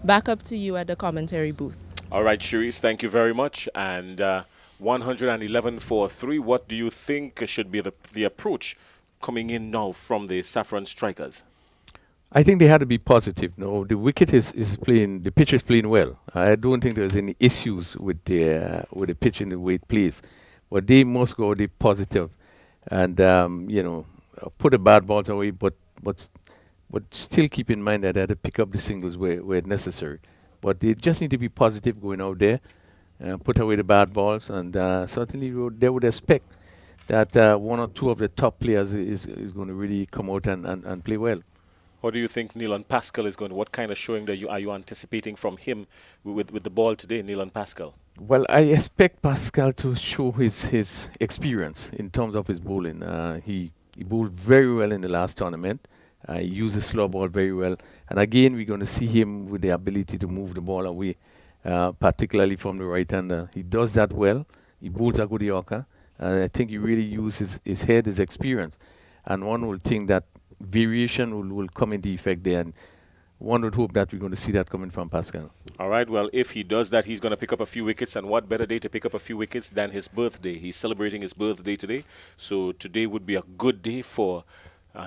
Back up to you at the commentary booth. All right, Cherise, thank you very much. And 111 for 3. What do you think should be the approach coming in now from the Saffron strikers? I think they had to be positive. No, the wicket is playing, the pitch is playing well. I don't think there's any issues with the pitch in the way it plays. But they must go the positive and, put the bad balls away, but still keep in mind that they had to pick up the singles where necessary. But they just need to be positive going out there. Put away the bad balls, and certainly they would expect that 1 or 2 of the top players is going to really come out and play well. What do you think Neelan Pascal is going to, what kind of showing are you anticipating from him with the ball today, Neelan Pascal? Well, I expect Pascal to show his experience in terms of his bowling. He bowled very well in the last tournament. He used the slow ball very well. And again, we're going to see him with the ability to move the ball away. Particularly from the right-hander. He does that well. He bowls a good Yorker. And I think he really uses his head, his experience. And one will think that variation will come into effect there. And one would hope that we're going to see that coming from Pascal. All right, well, if he does that, he's going to pick up a few wickets. And what better day to pick up a few wickets than his birthday? He's celebrating his birthday today. So today would be a good day for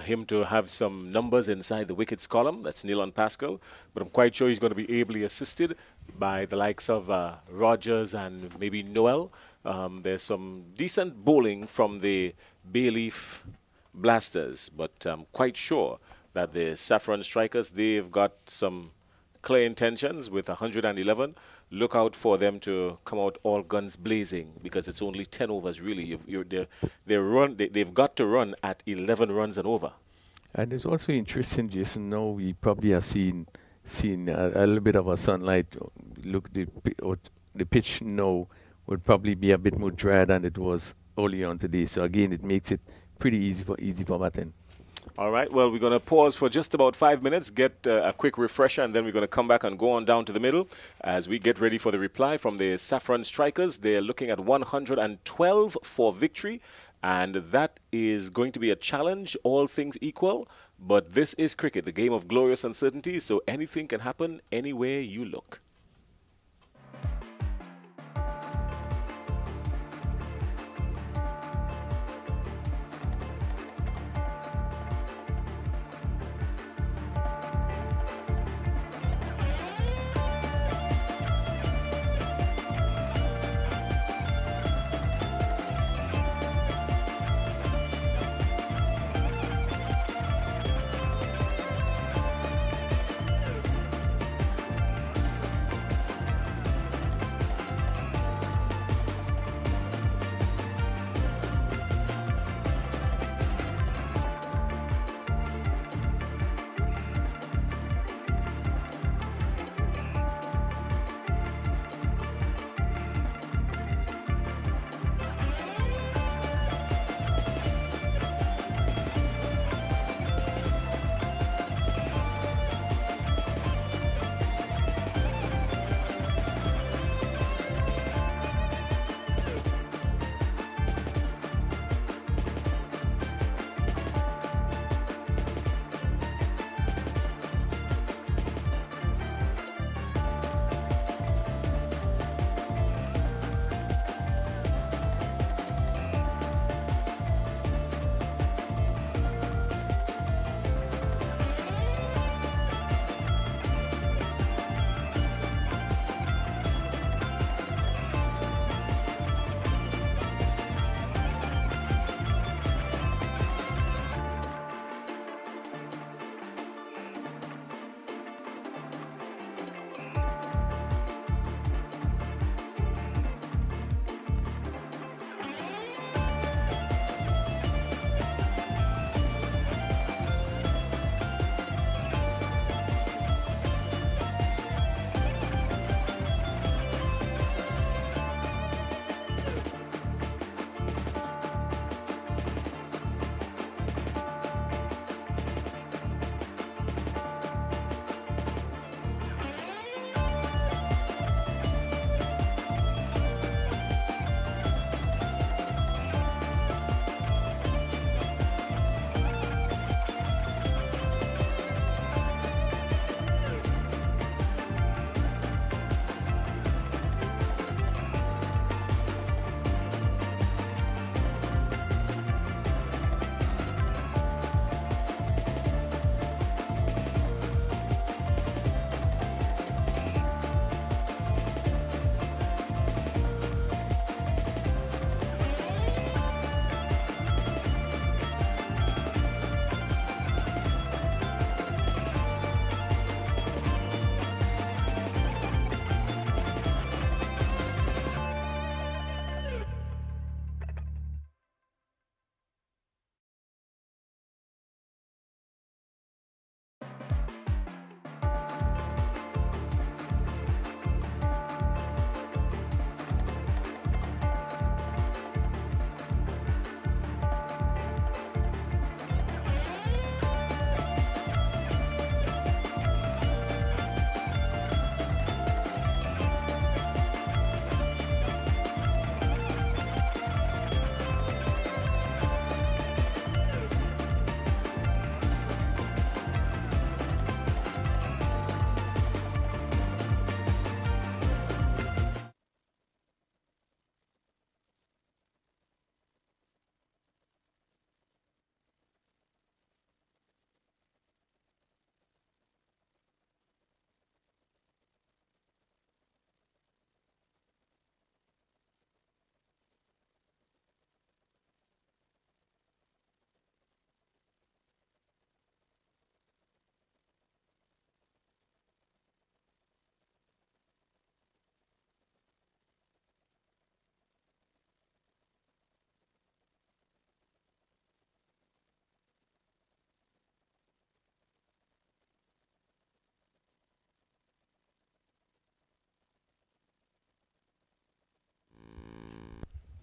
him to have some numbers inside the wickets column. That's Neelan Pascal. But I'm quite sure he's going to be ably assisted by the likes of Rogers and maybe Noel. There's some decent bowling from the Bayleaf Blasters, but I'm quite sure that the Saffron strikers, they've got some clear intentions with 111. Look out for them to come out all guns blazing because it's only 10 overs really. They've got to run at 11 runs and over. And it's also interesting, Jason. Now we probably have seen a little bit of a sunlight. Look, the pitch now would probably be a bit more dry than it was early on today. So again, it makes it pretty easy for batting. All right, well, we're going to pause for just about 5 minutes, get a quick refresher, and then we're going to come back and go on down to the middle as we get ready for the reply from the Saffron strikers. They're looking at 112 for victory, and that is going to be a challenge, all things equal. But this is cricket, the game of glorious uncertainty, so anything can happen anywhere you look.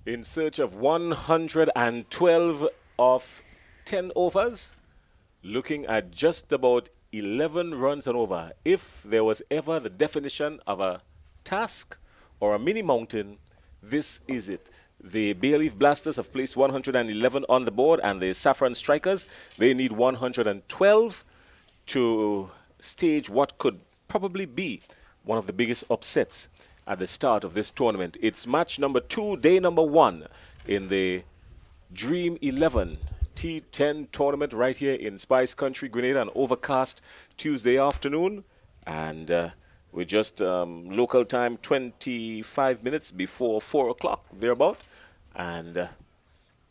in search of 112 of 10 overs, looking at just about 11 runs and over. If there was ever the definition of a task or a mini mountain, this is it. The Bayleaf Blasters have placed 111 on the board, and the Saffron Strikers, they need 112 to stage what could probably be one of the biggest upsets at the start of this tournament. It's match number 2, day number 1 in the Dream 11 T10 tournament right here in Spice Country, Grenada, an overcast Tuesday afternoon. And we're just local time 25 minutes before 4 o'clock, thereabout. And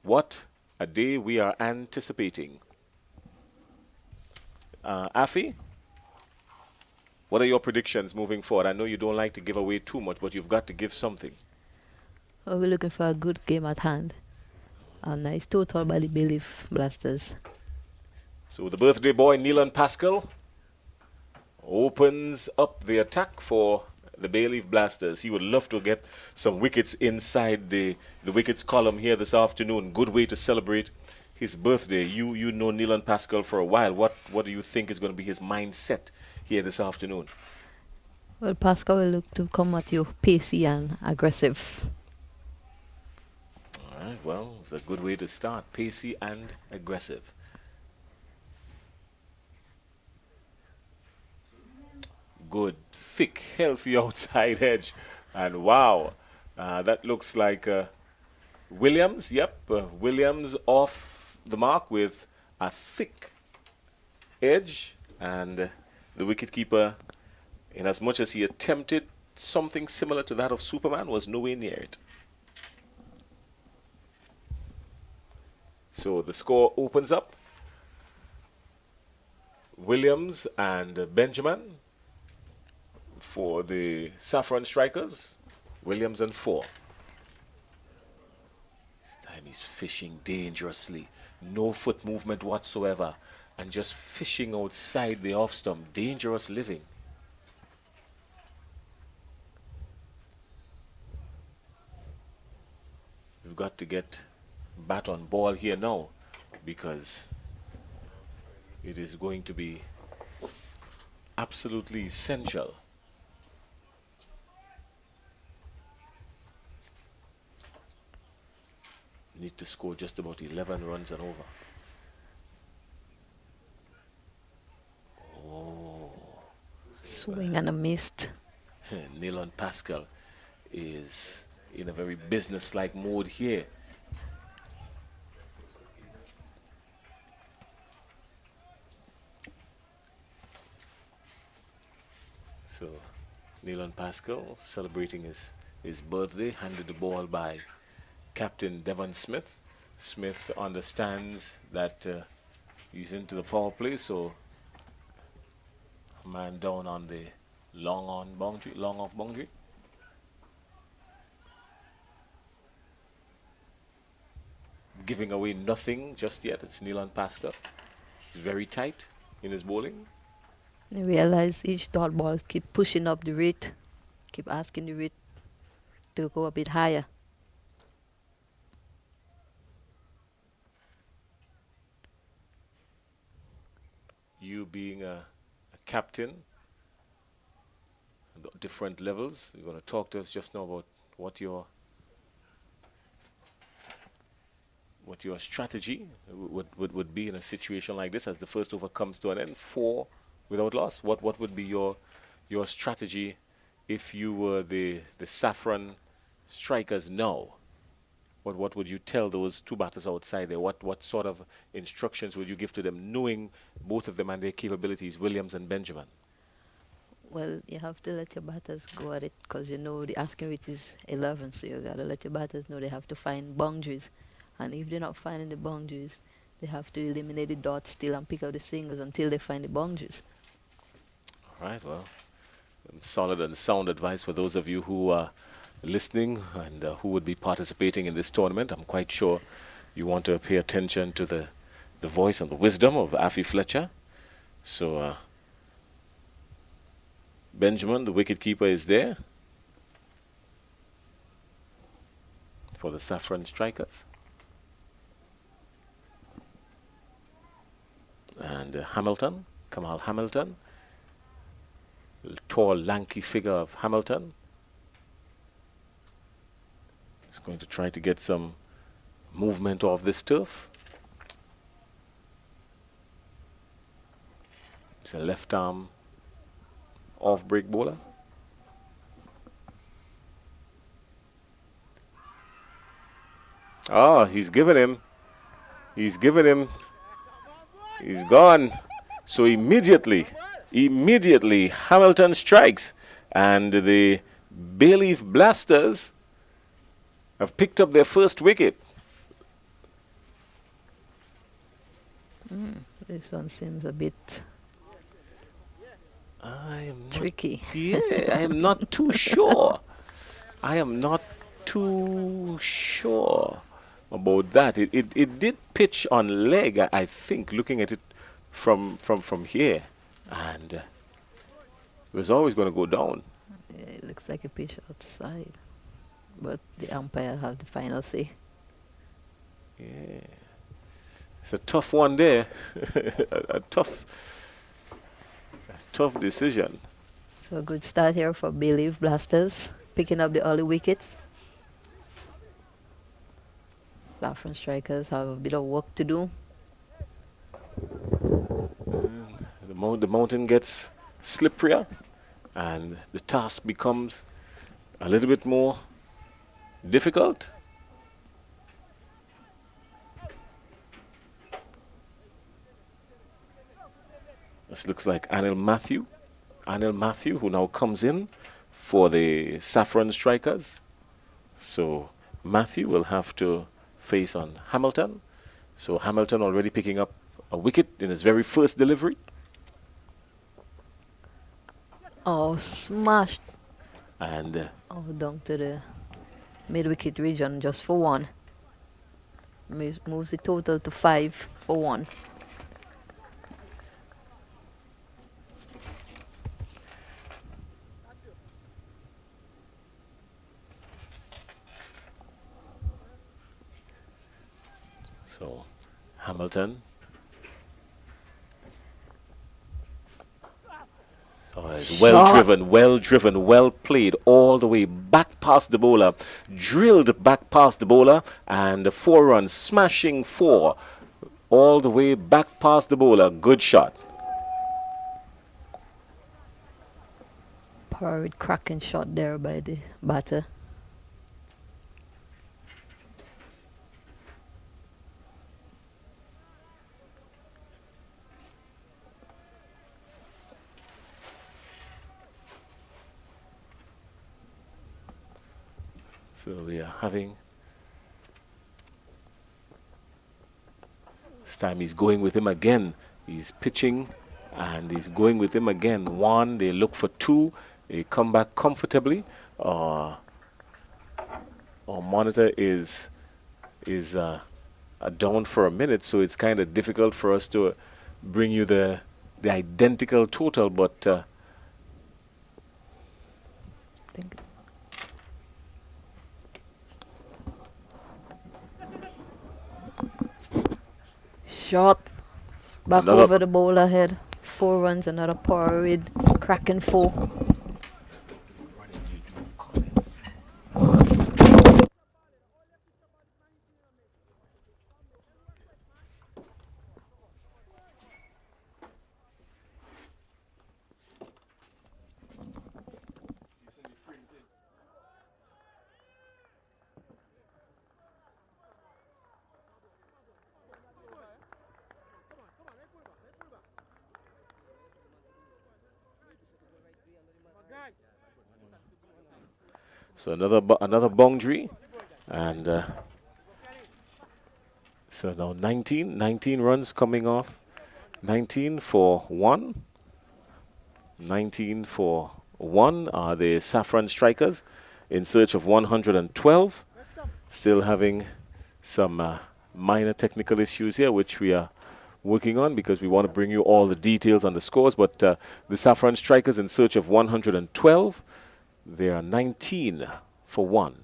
what a day we are anticipating. Afi, what are your predictions moving forward? I know you don't like to give away too much, but you've got to give something. Well, we're looking for a good game at hand. A nice total by the Bayleaf Blasters. So the birthday boy, Neelan Pascal, opens up the attack for the Bayleaf Blasters. He would love to get some wickets inside the wickets column here this afternoon. Good way to celebrate his birthday. You know Neelan Pascal for a while. What do you think is going to be his mindset here this afternoon? Well, Pascal will look to come at you pacey and aggressive. All right, well, it's a good way to start. Pacey and aggressive. Good, thick, healthy outside edge. And wow, that looks like Williams. Yep, Williams off the mark with a thick edge. And the wicketkeeper, in as much as he attempted something similar to that of Superman, was nowhere near it. So the score opens up. Williams and Benjamin for the Saffron Strikers. Williams and 4. This time he's fishing dangerously. No foot movement whatsoever. And just fishing outside the off stump. Dangerous living. We've got to get bat on ball here now, because it is going to be absolutely essential. Need to score just about 11 runs and over. Oh. Swing and a missed. Neelan Pascal is in a very business-like mode here. So Neelan Pascal celebrating his birthday, handed the ball by Captain Devon Smith. Smith understands that he's into the power play, so man down on the long off boundary. Giving away nothing just yet. It's Neelan Pascal. He's very tight in his bowling. You realize each dot ball keep pushing up the rate, keep asking the rate to go a bit higher. You being a captain at different levels, you're going to talk to us just now about what your strategy would be in a situation like this as the first over comes to an end, 4 without loss. What would be your strategy if you were the Saffron Strikers now? What would you tell those two batters outside there? What sort of instructions would you give to them, knowing both of them and their capabilities, Williams and Benjamin? Well, you have to let your batters go at it, because you know the asking rate is 11, so you got to let your batters know they have to find boundaries. And if they're not finding the boundaries, they have to eliminate the dots still and pick out the singles until they find the boundaries. All right, well, solid and sound advice for those of you who are listening and who would be participating in this tournament. I'm quite sure you want to pay attention to the voice and the wisdom of Afi Fletcher. So Benjamin, the wicketkeeper, is there. for the Saffron Strikers. And Hamilton, Kamal Hamilton, tall, lanky figure of Hamilton. He's going to try to get some movement off this turf. It's a left arm off break bowler. Oh, he's given him. He's gone. So immediately, Hamilton strikes. And the Bayleaf Blasters have picked up their first wicket. This one seems a bit I am not, tricky. yeah, I am not too sure. I am not too sure about that. It did pitch on leg, I think, looking at it from here. And it was always going to go down. Yeah, it looks like a pitch outside. But the umpire have the final say. Yeah. It's a tough one there. a tough decision. So a good start here for Bayleaf Blasters, picking up the early wickets. Saffron Strikers have a bit of work to do. The mountain gets slipperier, and the task becomes a little bit more difficult. This looks like Anil Matthew, who now comes in for the Saffron Strikers. So Matthew will have to face on Hamilton. So Hamilton already picking up a wicket in his very first delivery. Oh, smashed. And Down to the mid-wicket region just for one. Moves the total to 5 for 1. so Hamilton. So it's well driven, well played all the way back past the bowler, drilled back past the bowler, and the 4 runs, smashing 4 all the way back past the bowler. Good shot. Power cracking shot there by the batter. So we are having, this time he's going with him again. He's pitching and he's going with him again. 1, they look for 2, they come back comfortably. Our monitor is down for a minute, so it's kind of difficult for us to bring you the identical total, but shot back over the bowler head. 4 runs, another power with cracking 4. So another boundary, and so now 19 runs coming off. 19 for 1. 19 for 1 are the Saffron Strikers in search of 112. Still having some minor technical issues here, which we are working on because we want to bring you all the details on the scores. But the Saffron Strikers in search of 112. They are 19 for 1.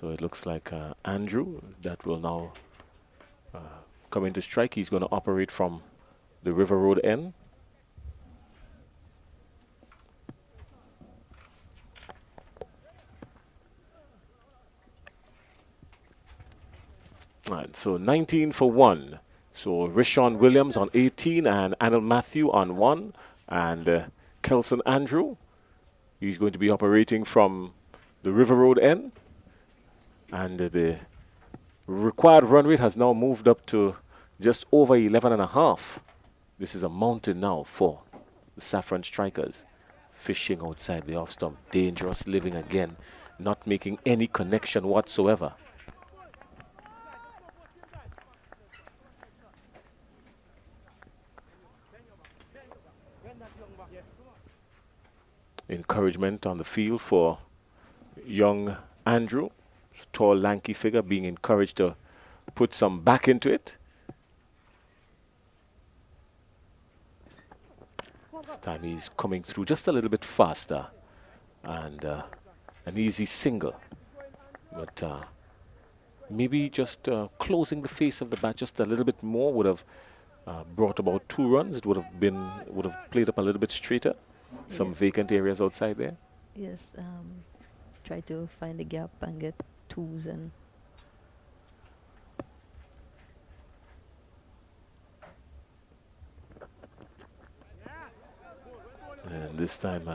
So it looks like Andrew that will now come into strike. He's going to operate from the River Road end. Right, so 19 for 1. So Rishon Williams on 18 and Anil Matthew on 1. And Kelson Andrew, he's going to be operating from the River Road end. And the required run rate has now moved up to just over 11.5. This is a mountain now for the Saffron Strikers. Fishing outside the off stump. Dangerous living again. Not making any connection whatsoever. Encouragement on the field for young Andrew. Tall, lanky figure being encouraged to put some back into it. This time he's coming through just a little bit faster. And an easy single. But maybe just closing the face of the bat just a little bit more would have brought about 2 runs. It would have played up a little bit straighter. Some vacant areas outside there. Yes, try to find the gap and get 2s and this time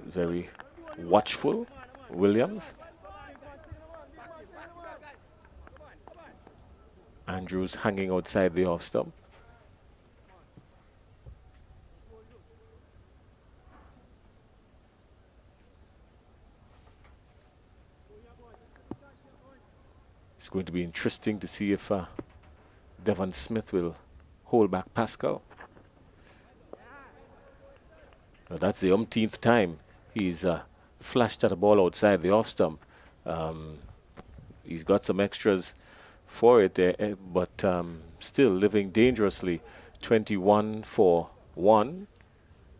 very watchful Williams. Andrews hanging outside the off stump. It's going to be interesting to see if Devon Smith will hold back Pascal. Now that's the umpteenth time he's flashed at a ball outside the off stump. He's got some extras for it, but still living dangerously. 21 for 1.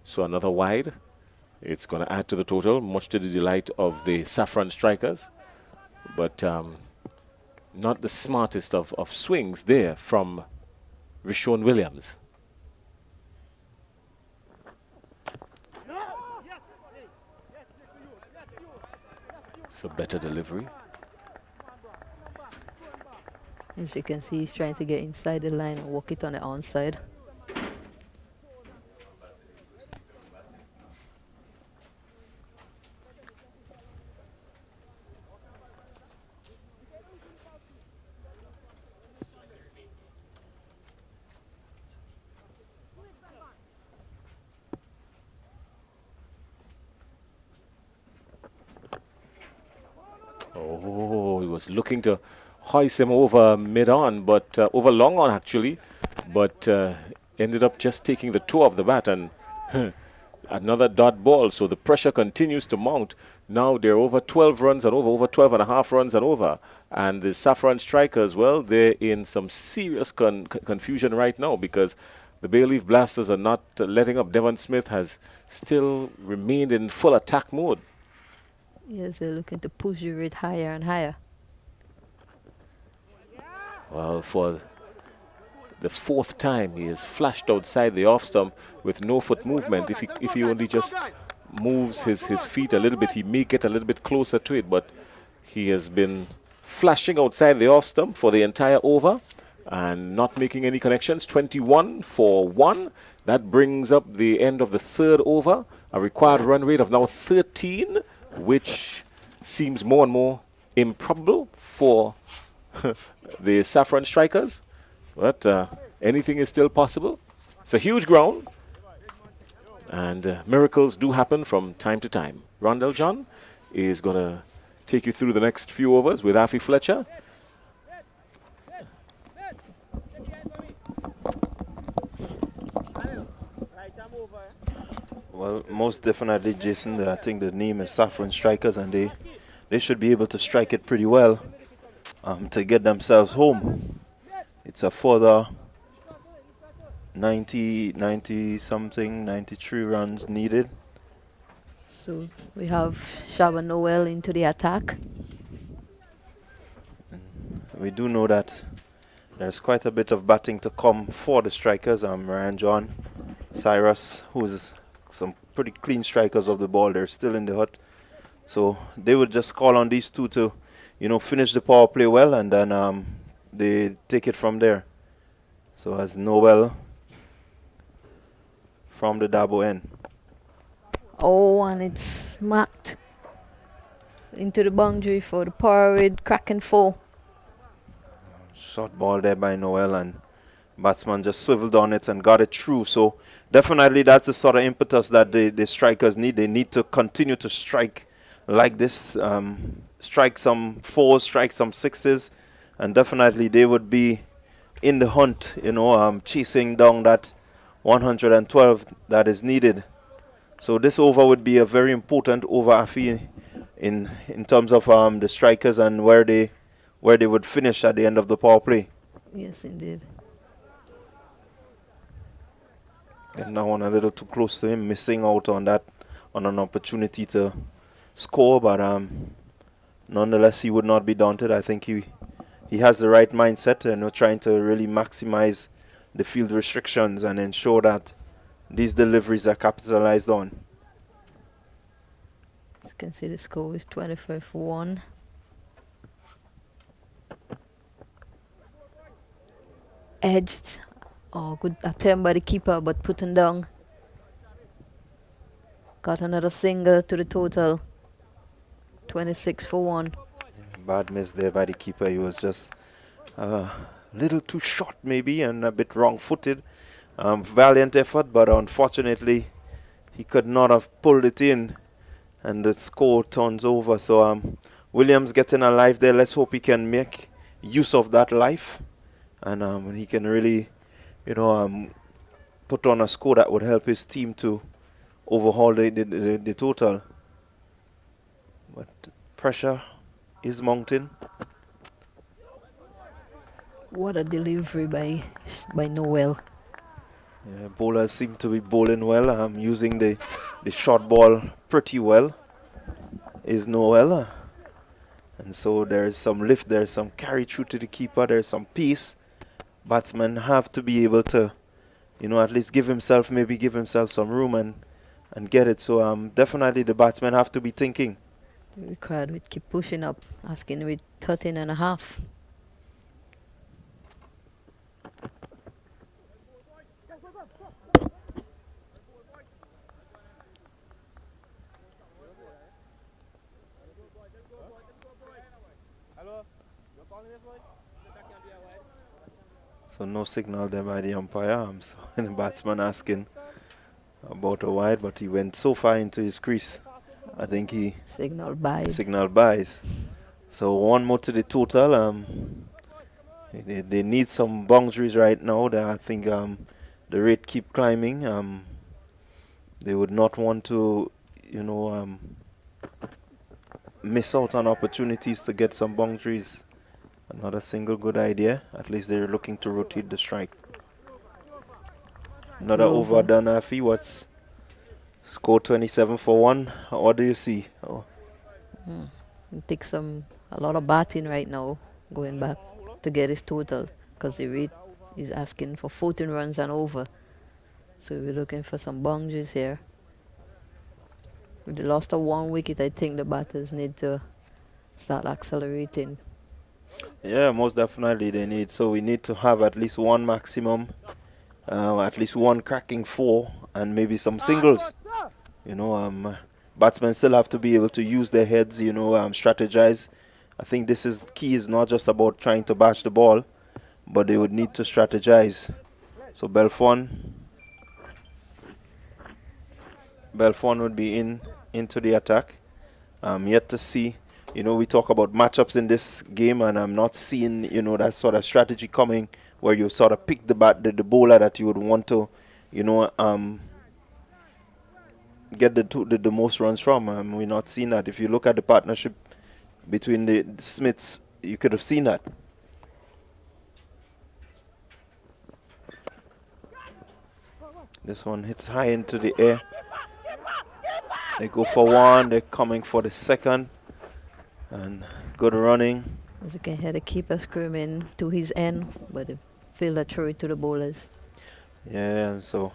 So another wide. It's going to add to the total, much to the delight of the Saffron Strikers. But not the smartest of swings there from Rishon Williams. So better delivery. as you can see, he's trying to get inside the line and walk it on the onside. Oh, he was looking to hoist him over mid-on, but over long on actually, but ended up just taking the toe of the bat and another dot ball. So the pressure continues to mount. Now they're over 12 runs and over 12 and a half runs and over. And the Saffron Strikers, well, they're in some serious confusion right now because the Bayleaf Blasters are not letting up. Devon Smith has still remained in full attack mode. Yes, they're looking to push the rate higher and higher. Well, for the fourth time, he has flashed outside the off stump with no foot movement. If he only just moves his feet a little bit, he may get a little bit closer to it. But he has been flashing outside the off stump for the entire over and not making any connections. 21 for 1. That brings up the end of the third over. A required run rate of now 13, which seems more and more improbable for the Saffron Strikers. But anything is still possible. It's a huge ground. And miracles do happen from time to time. Rondell John is going to take you through the next few overs with Afi Fletcher. Well, most definitely, Jason, I think the name is Saffron Strikers, and they should be able to strike it pretty well to get themselves home. It's a further 90-something, 93 runs needed. So we have Shaba Noel into the attack. we do know that there's quite a bit of batting to come for the strikers. Ryan John, Cyrus, who's some pretty clean strikers of the ball. They're still in the hut. So they would just call on these two to, finish the power play well, and then they take it from there. So as Noel from the Dabo end. Oh, and it's smacked into the boundary for the power with cracking 4. Short ball there by Noel, and batsman just swiveled on it and got it through. So definitely that's the sort of impetus that the strikers need. They need to continue to strike like this, strike some 4s, strike some 6s, and definitely they would be in the hunt, chasing down that 112 that is needed. So this over would be a very important over, Afi, in terms of the strikers and where they would finish at the end of the power play. Yes, indeed. And that one a little too close to him, missing out on an opportunity to score, but nonetheless he would not be daunted. I think he has the right mindset, and trying to really maximize the field restrictions and ensure that these deliveries are capitalized on. You can see the score is 25-1. Edged. Oh, good attempt by the keeper, but put him down. Got another single to the total. 26-1. Bad miss there by the keeper. He was just a little too short maybe and a bit wrong-footed. Valiant effort, but unfortunately he could not have pulled it in, and the score turns over. So Williams getting a life there. Let's hope he can make use of that life, and he can really, put on a score that would help his team to overhaul the total. But pressure is mounting. What a delivery by Noel. Yeah, bowlers seem to be bowling well. Using the short ball pretty well is Noel. And so there's some lift, there's some carry through to the keeper, there's some pace. Batsmen have to be able to, at least give himself some room and get it. So definitely the batsmen have to be thinking. Required with keep pushing up, asking with 13.5. So no signal there by the umpire. So the batsman asking about a wide, but he went so far into his crease. I think he signal buys. So one more to the total. They need some boundaries right now. I think the rate keep climbing. They would not want to, miss out on opportunities to get some boundaries. Another single good idea. At least they're looking to rotate the strike. Another over done, Afi. What's score 27-1? What do you see? Oh. It takes a lot of batting right now, going back to get his total, because the rate is asking for 14 runs and over. So we're looking for some boundaries here. With the loss of 1 wicket, I think the batters need to start accelerating. Yeah, most definitely they need. So we need to have at least one maximum, at least one cracking 4, and maybe some singles. Batsmen still have to be able to use their heads, strategize. I think this is key. Is not just about trying to bash the ball, but they would need to strategize. So Belfon would be into the attack. Yet to see. We talk about matchups in this game, and I'm not seeing, that sort of strategy coming where you sort of pick the bowler that you would want to, get the most runs from. We're not seeing that. If you look at the partnership between the Smiths, you could have seen that. This one hits high into the air. They go for one. They're coming for the second. And good running. As you can hear the keeper screaming to his end, but the fielder threw it to the bowlers. Yeah, and so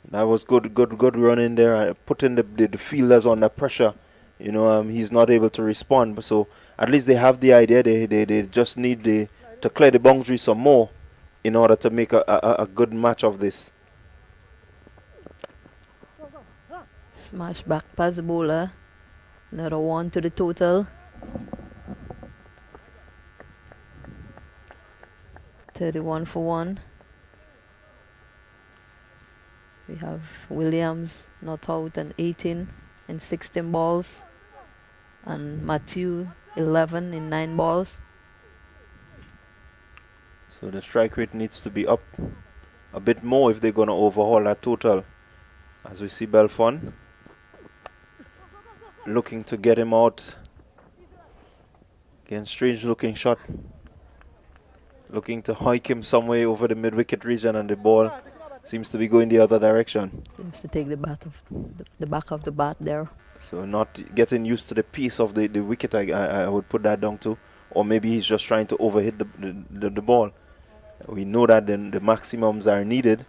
that was good run in there, putting the fielders under pressure. You know, he's not able to respond, but so at least they have the idea. They just need to clear the boundary some more in order to make a good match of this. Smash back past the bowler. Another one to the total. 31 for 1. We have Williams not out and 18 in 16 balls. And Matthew 11 in 9 balls. So the strike rate needs to be up a bit more if they're going to overhaul that total. As we see Belfon looking to get him out. Again, strange looking shot. Looking to hike him some way over the mid-wicket region, and the ball seems to be going the other direction. Seems to take the back of the bat there. So not getting used to the pace of the wicket, I would put that down to. Or maybe he's just trying to overhit the ball. We know that then the maximums are needed.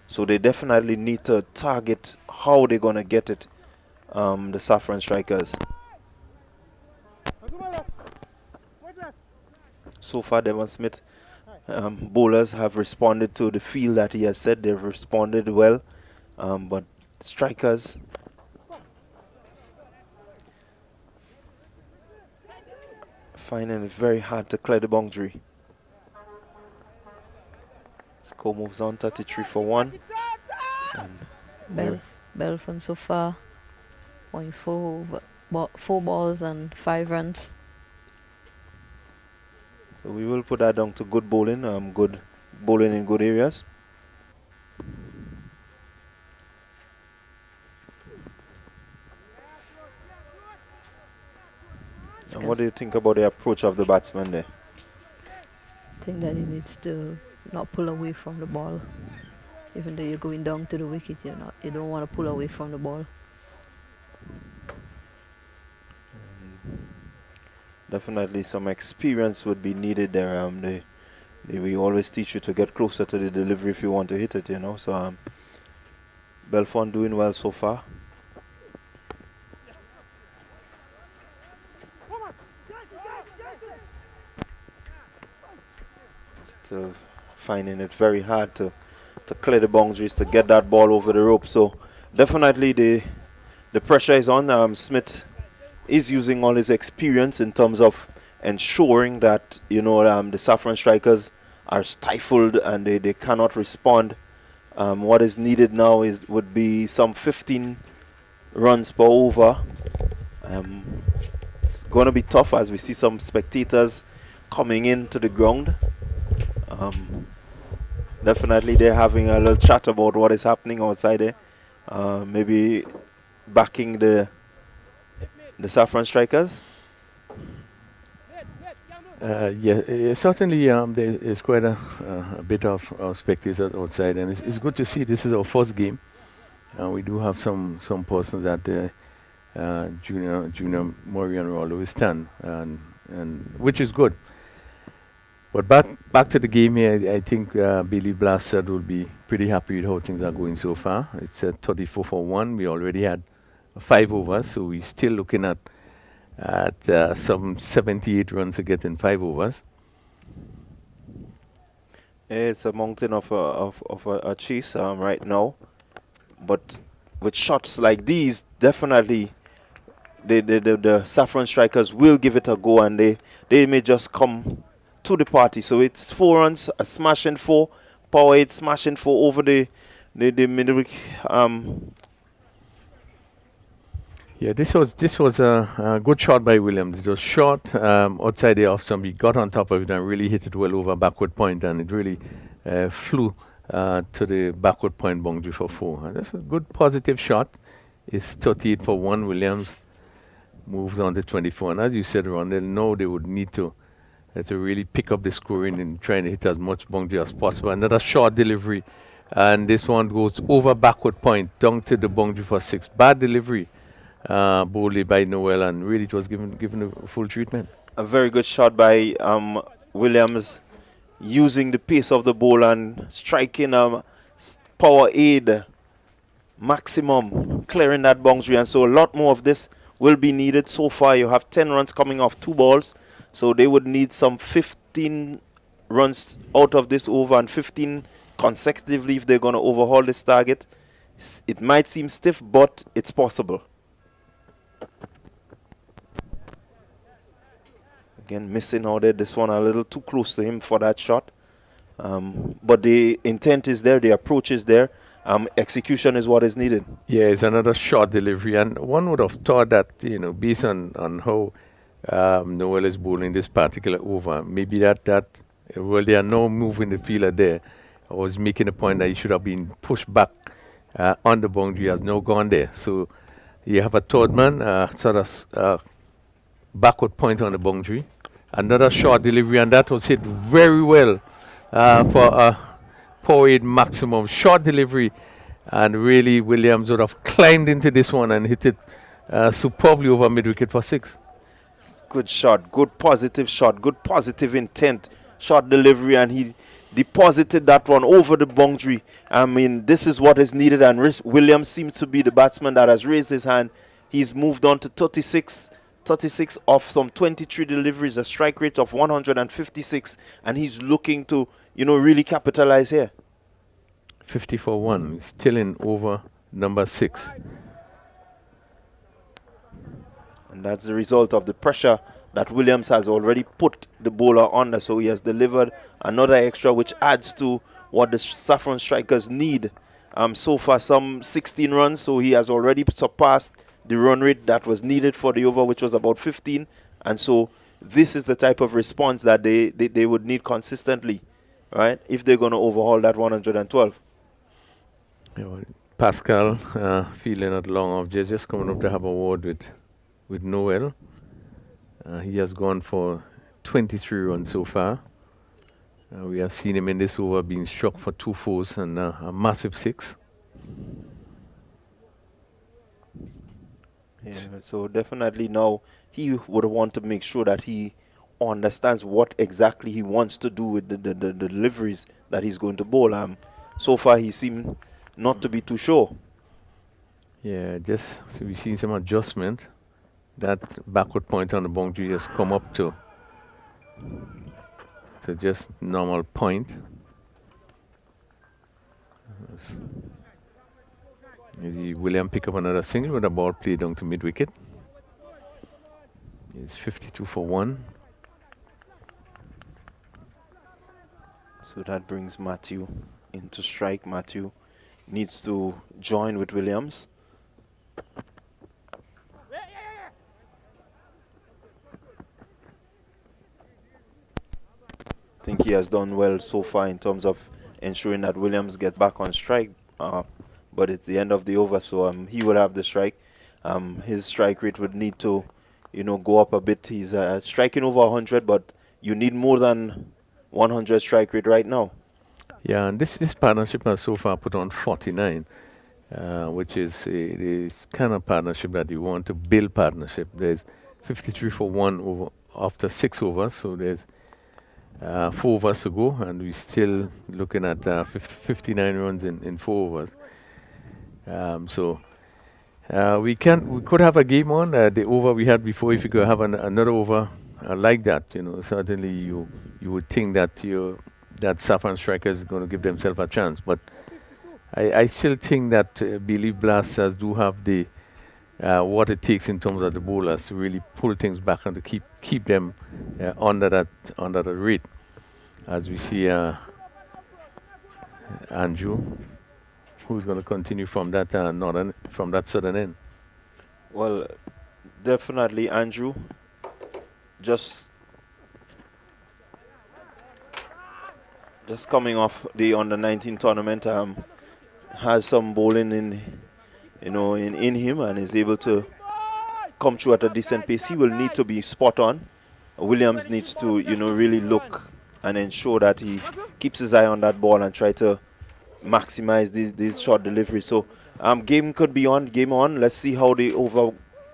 So they definitely need to target how they're going to get it, the Saffron strikers. So far, Devon Smith bowlers have responded to the feel that he has said. They've responded well. But strikers, finding it very hard to clear the boundary. Score moves on 33 for 1. Belfon so far 4 balls and 5 runs. So we will put that down to good bowling, good bowling in good areas. And what do you think about the approach of the batsman there? I think that he needs to not pull away from the ball. Even though you're going down to the wicket, you don't want to pull away from the ball. Definitely some experience would be needed there. We always teach you to get closer to the delivery if you want to hit it, So Belfon doing well so far. Still finding it very hard to clear the boundaries, to get that ball over the rope. So definitely the pressure is on. Smith is using all his experience in terms of ensuring that the Saffron strikers are stifled and they cannot respond. What is needed now would be some 15 runs per over. It's going to be tough as we see some spectators coming into the ground. Definitely they're having a little chat about what is happening outside there. Maybe backing the Saffron strikers. Certainly there is quite a bit of spectators outside, and it's good to see. This is our first game. We do have some persons at the Junior Murray and Rollo stand, and which is good. But back to the game here, I think Bayleaf Blasters will be pretty happy with how things are going so far. It's 34 for 1. We already had 5 overs, so we're still looking at some 78 runs to get in 5 overs. It's a mountain of a chase right now, but with shots like these, definitely the Saffron strikers will give it a go, and they may just come to the party. So it's 4 runs, a smashing 4, power 8, smashing 4 over the middle. Yeah, this was a good shot by Williams. It was short outside the off stump. He got on top of it and really hit it well over backward point, and it really flew to the backward point boundary for 4. And that's a good positive shot. It's 38 for 1. Williams moves on to 24. And as you said, Ron, they know they would need to really pick up the scoring and trying to hit as much boundary as possible. Another short delivery, and this one goes over backward point down to the boundary for 6. Bad delivery. boldly by Noel, and really it was given a full treatment. A very good shot by Williams, using the pace of the ball and striking power aid maximum, clearing that boundary. And so a lot more of this will be needed. So far, you have 10 runs coming off 2 balls. So they would need some 15 runs out of this over and 15 consecutively if they're going to overhaul this target. It might seem stiff, but it's possible. Again, missing out there. This one a little too close to him for that shot. But the intent is there. The approach is there. Execution is what is needed. Yeah, it's another short delivery. And one would have thought that, based on how Noel is bowling this particular over, maybe well, they are now moving the fielder there. I was making a point that he should have been pushed back on the boundary, has now gone there. So you have a third man, sort of backward point on the boundary. Another short delivery, and that was hit very well for a power maximum short delivery. And really, Williams would have climbed into this one and hit it superbly over mid-wicket for 6. Good shot, good positive shot, good positive intent, short delivery, and he deposited that one over the boundary. I mean, this is what is needed, and Williams seems to be the batsman that has raised his hand. He's moved on to 36 off some 23 deliveries, a strike rate of 156, and he's looking to, really capitalize here. 50 for 1, still in over number 6. And that's the result of the pressure that Williams has already put the bowler under. So he has delivered another extra, which adds to what the Saffron strikers need. So far, some 16 runs. So he has already surpassed the run rate that was needed for the over, which was about 15. And so this is the type of response that they would need consistently, right, if they're going to overhaul that 112. Yeah, well, Pascal feeling at long off, just coming up to have a word with Noel. He has gone for 23 runs so far. We have seen him in this over being struck for 2 fours and a massive 6. Yeah, so definitely now he would want to make sure that he understands what exactly he wants to do with the deliveries that he's going to bowl. So far he seemed not to be too sure. Yeah, so we've seen some adjustment. That backward point on the boundary has come up to just normal point. William pick up another single with a ball played down to mid-wicket. It's 52 for 1. So that brings Matthew into strike. Matthew needs to join with Williams. I think he has done well so far in terms of ensuring that Williams gets back on strike. But it's the end of the over, so he will have the strike. His strike rate would need to, go up a bit. He's striking over 100, but you need more than 100 strike rate right now. Yeah, and this partnership has so far put on 49, which is the kind of partnership that you want to build partnership. There's 53 for 1 over after 6 overs, so there's 4 overs to go, and we're still looking at 59 runs in 4 overs. We could have a game on the over we had before. If you could have another over like that, certainly you would think that that Saffron striker is going to give themselves a chance. But I still think that Bayleaf Blasters do have the what it takes in terms of the bowlers to really pull things back and to keep them under the rate. As we see Andrew, who's going to continue from that southern end. Well, definitely Andrew. Just coming off the under-19 tournament, has some bowling in him and is able to come through at a decent pace. He will need to be spot on. Williams needs to, really look and ensure that he keeps his eye on that ball and try to maximize these short deliveries. So game could be on, game on. Let's see how the over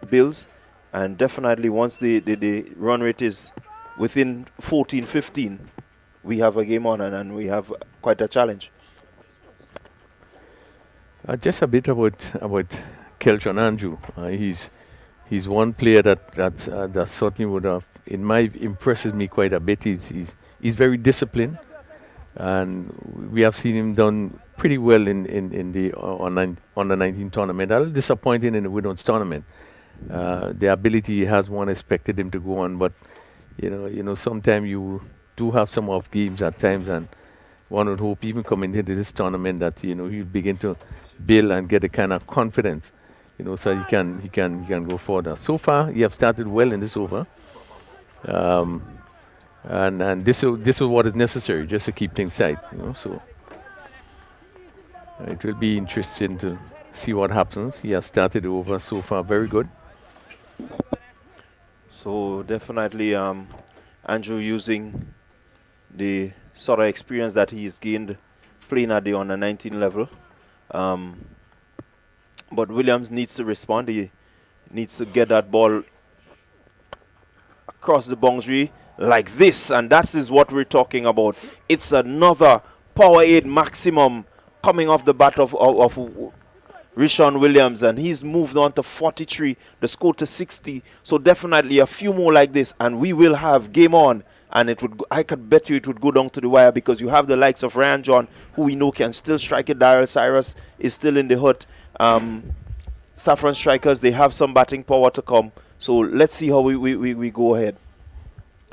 bills, and definitely once the run rate is within 14, 15, we have a game on, and we have quite a challenge. Just a bit about Keltron Andrew. He's one player that certainly would have, impresses me quite a bit. He's very disciplined, and we have seen him done pretty well in the under 19 tournament. A little disappointing in the Widows tournament. The ability he has, one expected him to go on, but sometimes you do have some off games at times, and one would hope even coming into this tournament that he'll begin to build and get a kind of confidence, so he can go further. So far, he have started well in this over, and this is what is necessary just to keep things tight. So it will be interesting to see what happens. He has started over so far very good. So definitely, Andrew using the sort of experience that he's gained playing at the under 19 level. But Williams needs to respond. He needs to get that ball across the boundary like this, and that is what we're talking about. It's another power 8 maximum coming off the bat of Rishon Williams, and he's moved on to 43, the score to 60. So definitely a few more like this, and we will have game on. And I could bet you it would go down to the wire, because you have the likes of Ryan John, who we know can still strike it. Daryl Cyrus is still in the hut. Saffron strikers, they have some batting power to come. So let's see how we go ahead.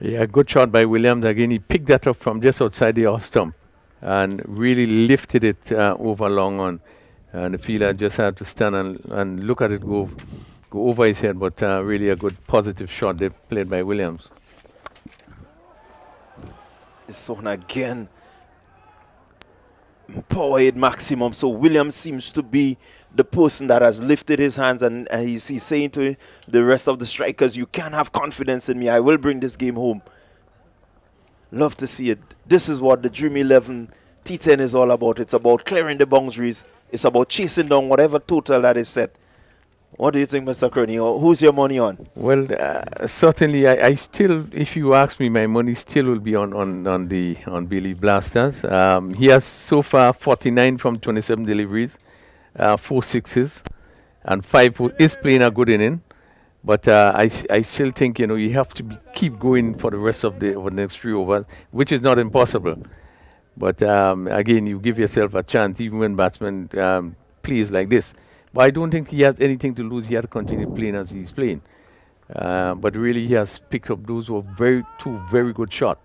Yeah, good shot by Williams. Again, he picked that up from just outside the off stump and really lifted it over long on. And the fielder just had to stand and look at it go over his head. But really a good positive shot they played by Williams. This one again, power 8 maximum. So Williams seems to be the person that has lifted his hands, and he's saying to the rest of the strikers, you can have confidence in me. I will bring this game home. Love to see it. This is what the Dream 11 T10 is all about. It's about clearing the boundaries. It's about chasing down whatever total that is set. What do you think, Mr. Kearney? Who's your money on? Well, certainly, I still, if you ask me, my money still will be on Bayleaf Blasters. He has so far 49 from 27 deliveries, 4 sixes, and 5 is playing a good inning. But I still think you have to keep going for the rest of the next 3 overs, which is not impossible. But again, you give yourself a chance, even when batsmen plays like this. But I don't think he has anything to lose. He has to continue playing as he's playing. But really, he has picked up those were two very good shots.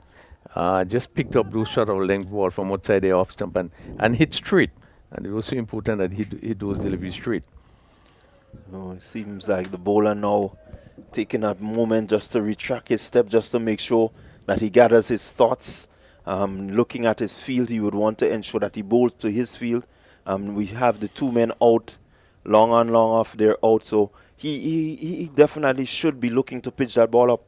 Just picked up those shot of length ball from outside the off stump and hit straight. And it was so important that he hit those deliveries straight. Oh, it seems like the bowler now taking that moment just to retract his step, just to make sure that he gathers his thoughts. Looking at his field, he would want to ensure that he bowls to his field. We have the 2 men out. Long on, long off, they're out. So he definitely should be looking to pitch that ball up.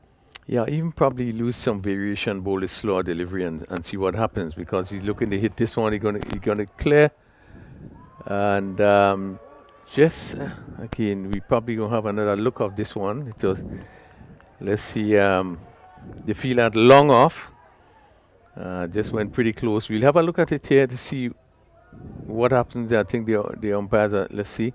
Yeah, even probably lose some variation, bowl his slower delivery and see what happens, because he's looking to hit this one. He's gonna clear, and just again we probably gonna have another look of this one. Let's see, the fielder had long off, just went pretty close. We'll have a look at it here to see what happens there. I think the umpires are, let's see.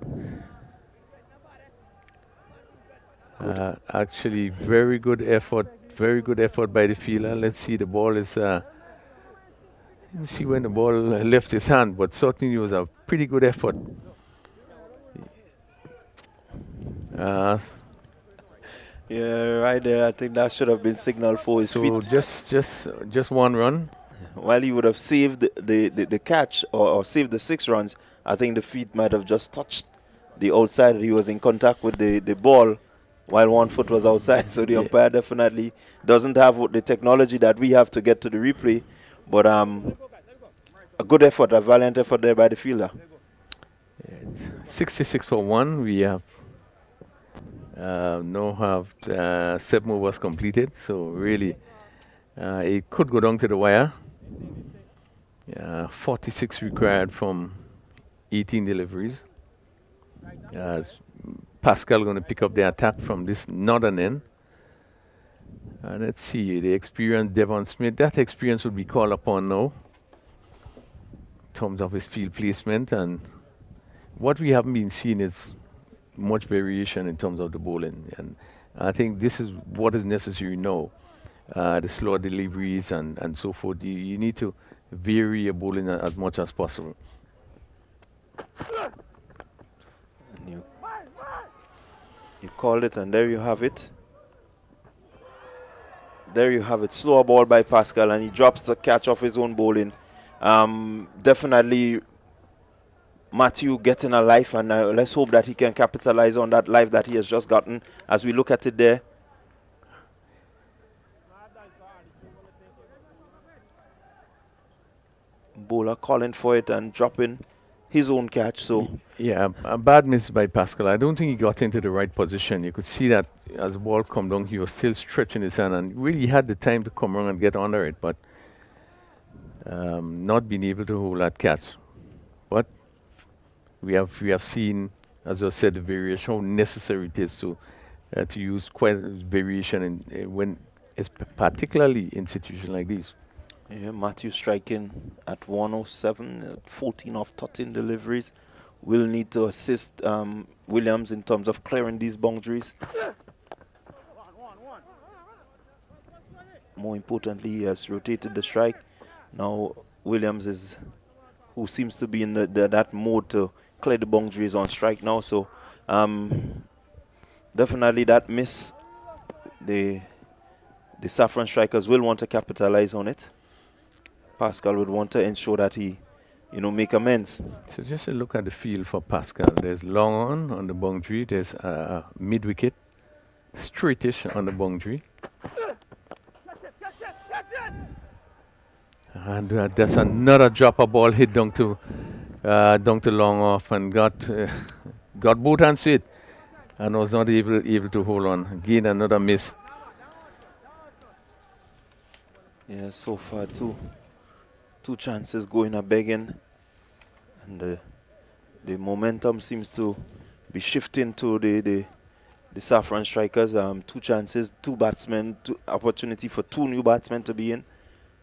Actually, very good effort by the fielder. Let's see, the ball is, let's see when the ball left his hand, but certainly it was a pretty good effort. Yeah, right there. I think that should have been signal for his feet. So just 1 run. While he would have saved the catch or saved the 6 runs, I think the feet might have just touched the outside. He was in contact with the ball while 1 foot was outside. So the umpire definitely doesn't have the technology that we have to get to the replay. But a good effort, a valiant effort there by the fielder. It's 66 for 1. We have now have 7 overs completed. So really, it could go down to the wire. 46 required from 18 deliveries. Pascal going to pick up the attack from this northern end. And let's see, the experienced Devon Smith, that experience would be called upon now in terms of his field placement. And what we haven't been seeing is much variation in terms of the bowling. And I think this is what is necessary now. The slower deliveries and so forth. You need to vary your bowling as much as possible. And you called it, and there you have it. There you have it. Slower ball by Pascal, and he drops the catch off his own bowling. Definitely Matthew getting a life, and let's hope that he can capitalize on that life that he has just gotten as we look at it there. Bowler calling for it and dropping his own catch. So yeah, a bad miss by Pascal. I don't think he got into the right position. You could see that as the ball come down, he was still stretching his hand and really had the time to come around and get under it, but not being able to hold that catch. But we have seen, as I said, the variation, how necessary it is to use quite variation when it's particularly in situations like these. Yeah, Matthew striking at 107, 14 of 13 deliveries. Will need to assist Williams in terms of clearing these boundaries. More importantly, he has rotated the strike. Now Williams is, who seems to be in that mode to clear the boundaries on strike now. So definitely that miss, the Saffron strikers will want to capitalize on it. Pascal would want to ensure that he, make amends. So just a look at the field for Pascal. There's long on the boundary. There's mid wicket, straightish on the boundary. And there's another dropper ball hit down to long off and got both hands to it and was not able to hold on. Again, another miss. Yeah, so far two chances going a begging, and the momentum seems to be shifting to the Saffron strikers. 2 chances, 2 batsmen, opportunity for 2 new batsmen to be in,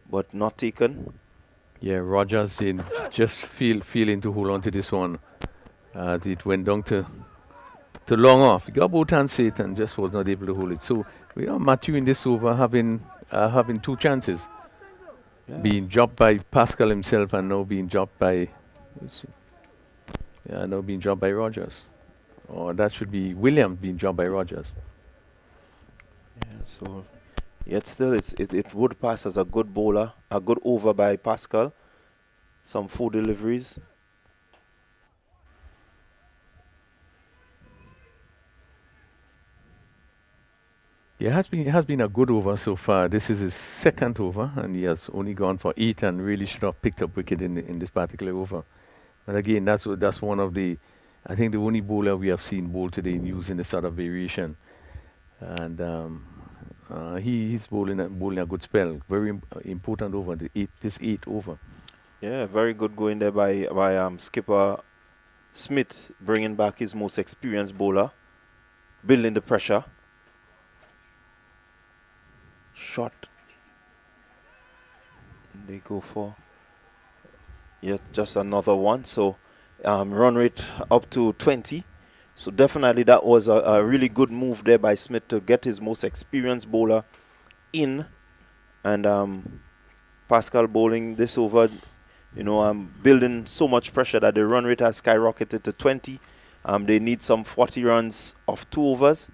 but not taken. Yeah, Rogers did just feeling to hold on to this one as it went down to long off. He got both hands to it and just was not able to hold it. So we are Matthew in this over having 2 chances. Yeah. Being dropped by Pascal himself and now being dropped by Rogers. Or that should be Williams being dropped by Rogers. Yeah, so yet still it would pass as a good bowler, a good over by Pascal. Some 4 deliveries. Yeah, it has been a good over so far. This is his 2nd over, and he has only gone for 8 and really should have picked up wicket in this particular over. But again, that's one of the, I think the only bowler we have seen bowl today in using this sort of variation. And he's bowling a good spell. Very important over, this 8 over. Yeah, very good going there by skipper Smith, bringing back his most experienced bowler, building the pressure. Shot. They go for yet just another one. So run rate up to 20. So definitely that was a really good move there by Smith to get his most experienced bowler in. And Pascal bowling this over, building so much pressure that the run rate has skyrocketed to 20. They need some 40 runs of 2 overs.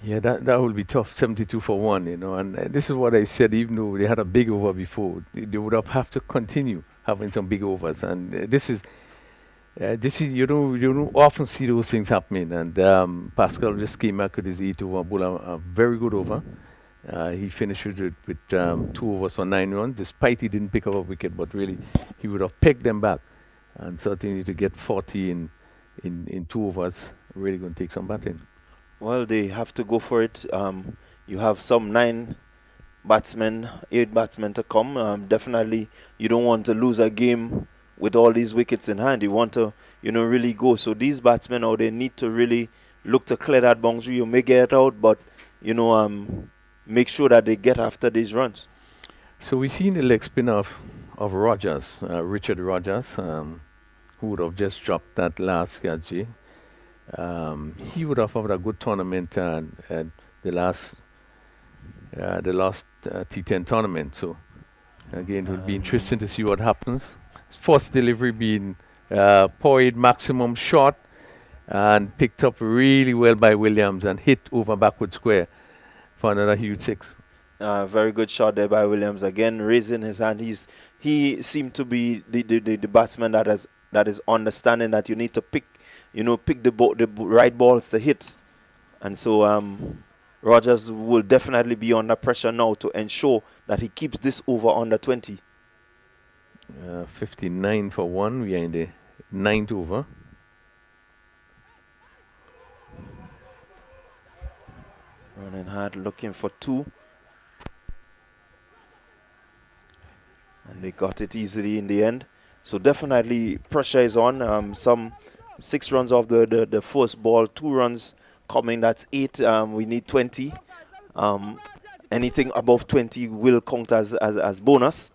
Yeah, that will be tough, 72 for 1, and this is what I said, even though they had a big over before, they would have to continue having some big overs, and this is you don't often see those things happening, and Pascal just came back with his 8 over bowler, a very good over. He finished with 2 overs for 9 runs, despite he didn't pick up a wicket, but really he would have picked them back, and certainly to get 40 in 2 overs, really going to take some batting. Well, they have to go for it. You have some 8 batsmen to come. Definitely, you don't want to lose a game with all these wickets in hand. You want to, really go. So these batsmen now, they need to really look to clear that boundary. You may get out, but, make sure that they get after these runs. So we seen the leg spin of Rogers, Richard Rogers, who would have just dropped that last catch. He would have had a good tournament at the last T10 tournament. So again, it would be interesting to see what happens. First delivery being poised maximum shot and picked up really well by Williams and hit over backward square for another huge 6. Very good shot there by Williams. Again, raising his hand. He seemed to be the batsman that is understanding that you need to pick the right balls to hit. And so Rogers will definitely be under pressure now to ensure that he keeps this over under 20. 59 for 1. We are in the 9th over. Running hard, looking for 2. And they got it easily in the end. So definitely pressure is on. Some 6 runs off the first ball, 2 runs coming. That's 8. We need 20. Anything above 20 will count as bonus.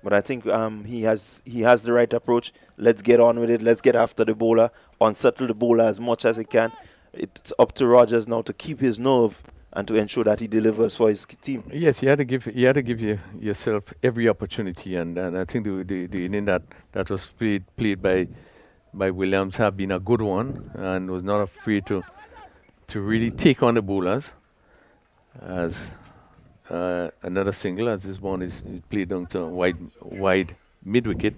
But I think he has the right approach. Let's get on with it. Let's get after the bowler, unsettle the bowler as much as he can. It's up to Rogers now to keep his nerve and to ensure that he delivers for his team. Yes, you had to give yourself every opportunity, and I think the inning that was played by Williams have been a good one, and was not afraid to really take on the bowlers. As another single, as this one is played down to wide mid wicket.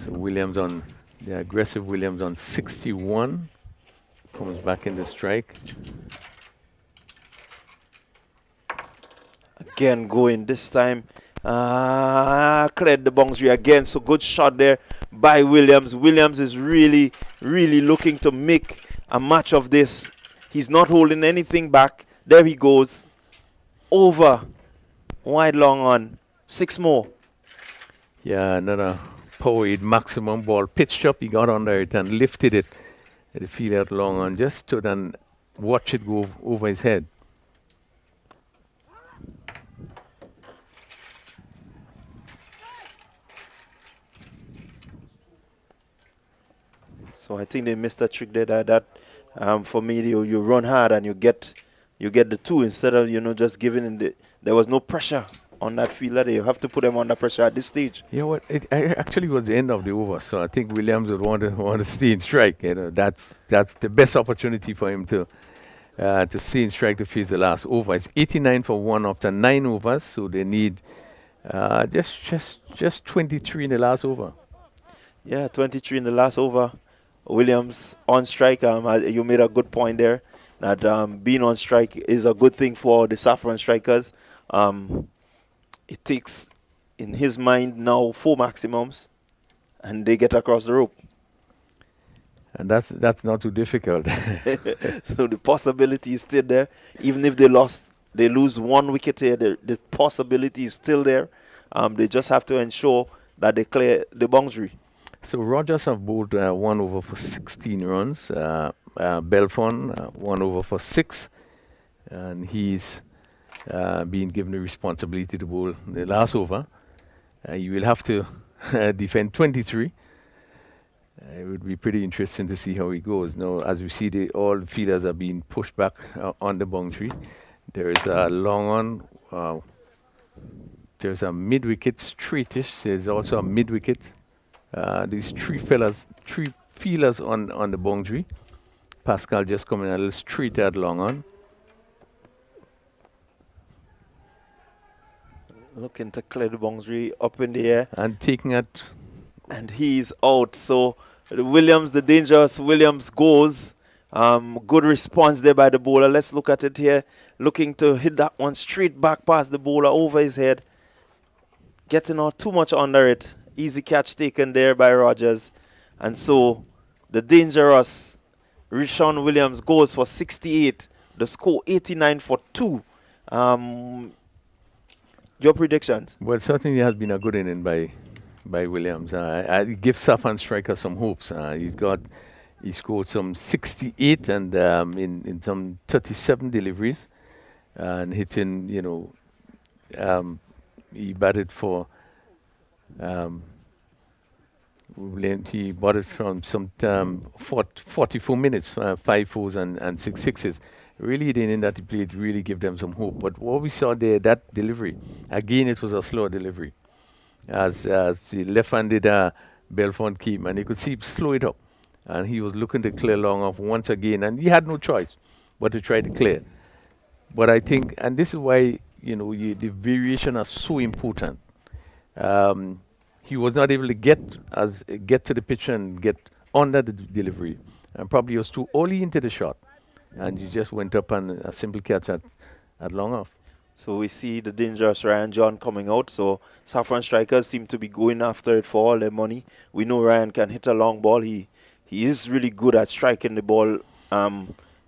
So Williams the aggressive Williams on 61. Comes back in the strike. Again going this time. Cleared the boundary again. So good shot there by Williams. Williams is really, really looking to make a match of this. He's not holding anything back. There he goes. Over. Wide long on. 6 more. Yeah, another powered maximum ball. Pitched up, he got under it and lifted it. The fielder long on, just stood and watched it go over his head. So I think they missed a trick there. That for me, you run hard and you get the 2 instead of just giving in there was no pressure on that fielder. You have to put them under pressure at this stage. Yeah, what it actually was the end of the over, so I think Williams would want to stay in strike. That's the best opportunity for him to stay in strike to face the last over. It's 89 for 1 after 9 overs, so they need just 23 in the last over. Yeah, 23 in the last over. Williams on strike. You made a good point there that being on strike is a good thing for the Saffron strikers. It takes, in his mind now, 4 maximums, and they get across the rope. And that's not too difficult. So the possibility is still there. Even if they lose 1 wicket here, the possibility is still there. They just have to ensure that they clear the boundary. So Rogers have bowled 1 over for 16 runs. Belfon 1 over for 6, and he's being given the responsibility to bowl the last over. You will have to defend 23. It would be pretty interesting to see how he goes. Now, as we see, all the fielders are being pushed back on the boundary. There is a long on. There's a mid-wicket straightish. There's also a mid-wicket. These 3 fielders on the boundary. Pascal just coming a little straight at long on. Looking to clear the boundary up in the air. And taking it. And he's out. So Williams, the dangerous Williams goes. Good response there by the bowler. Let's look at it here. Looking to hit that one straight back past the bowler over his head. Getting not too much under it. Easy catch taken there by Rogers. And so the dangerous Rishon Williams goes for 68. The score 89 for 2. Your predictions? Well, certainly has been a good inning by Williams. I give Saffron striker some hopes. He scored some 68 and in some 37 deliveries and hitting, he batted for he batted from some 44 minutes, 5 fours and 6 sixes. Really, the inning that he played really gave them some hope. But what we saw there, that delivery, again, it was a slow delivery. As the left-handed Belfont came, and you could see him slow it up. And he was looking to clear long off once again, and he had no choice but to try to clear. But I think, and this is why, the variation are so important. He was not able to get to the pitch and get under the delivery. And probably was too early into the shot. And he just went up and a simple catch at long off. So we see the dangerous Ryan John coming out. So Saffron strikers seem to be going after it for all their money. We know Ryan can hit a long ball. He is really good at striking the ball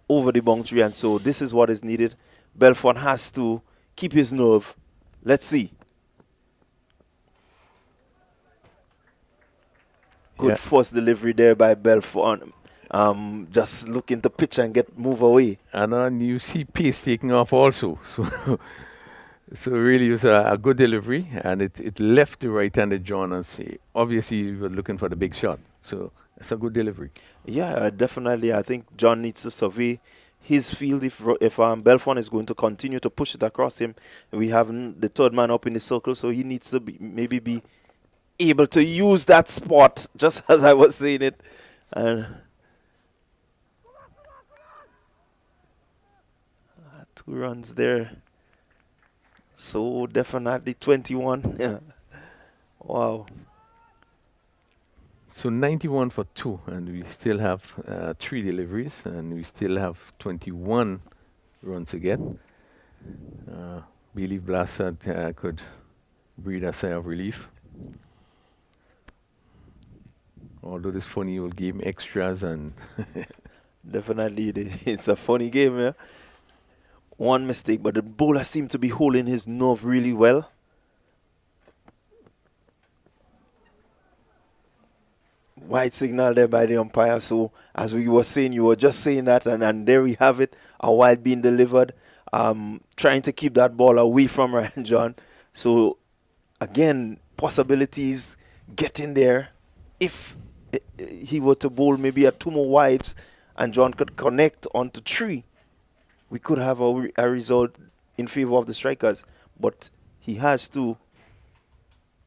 over the boundary, and so this is what is needed. Belfont has to keep his nerve. Let's see. Good first delivery there by Belfont. Just looking to pitch and move away. And you see pace taking off also. So really it was a good delivery, and it left the right-handed John, and obviously he was looking for the big shot. So it's a good delivery. Yeah, definitely. I think John needs to survey his field if Belfont is going to continue to push it across him. We have the third man up in the circle, so he needs to maybe be able to use that spot, just as I was saying it. And 2 runs there. So definitely 21. Yeah. Wow. So 91 for 2, and we still have 3 deliveries, and we still have 21 runs to get. Bayleaf Blaster could breathe a sigh of relief. Although this funny old game, extras and... Definitely, it's a funny game, yeah. One mistake, but the bowler seemed to be holding his nerve really well. White signal there by the umpire. So as we were saying, you were just saying that, and there we have it, a wide being delivered. Trying to keep that ball away from Ryan John. So again, possibilities getting there. If he were to bowl maybe at 2 more wides and John could connect onto 3, we could have a result in favor of the strikers. But he has to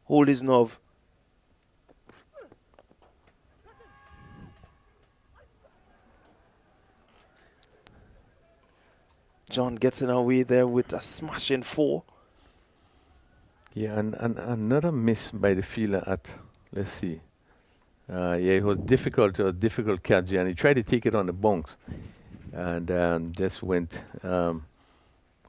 hold his nerve. John getting away there with a smashing 4. Yeah, and another miss by the fielder at, let's see. It was difficult. It was a difficult catch, and he tried to take it on the bounce. And just went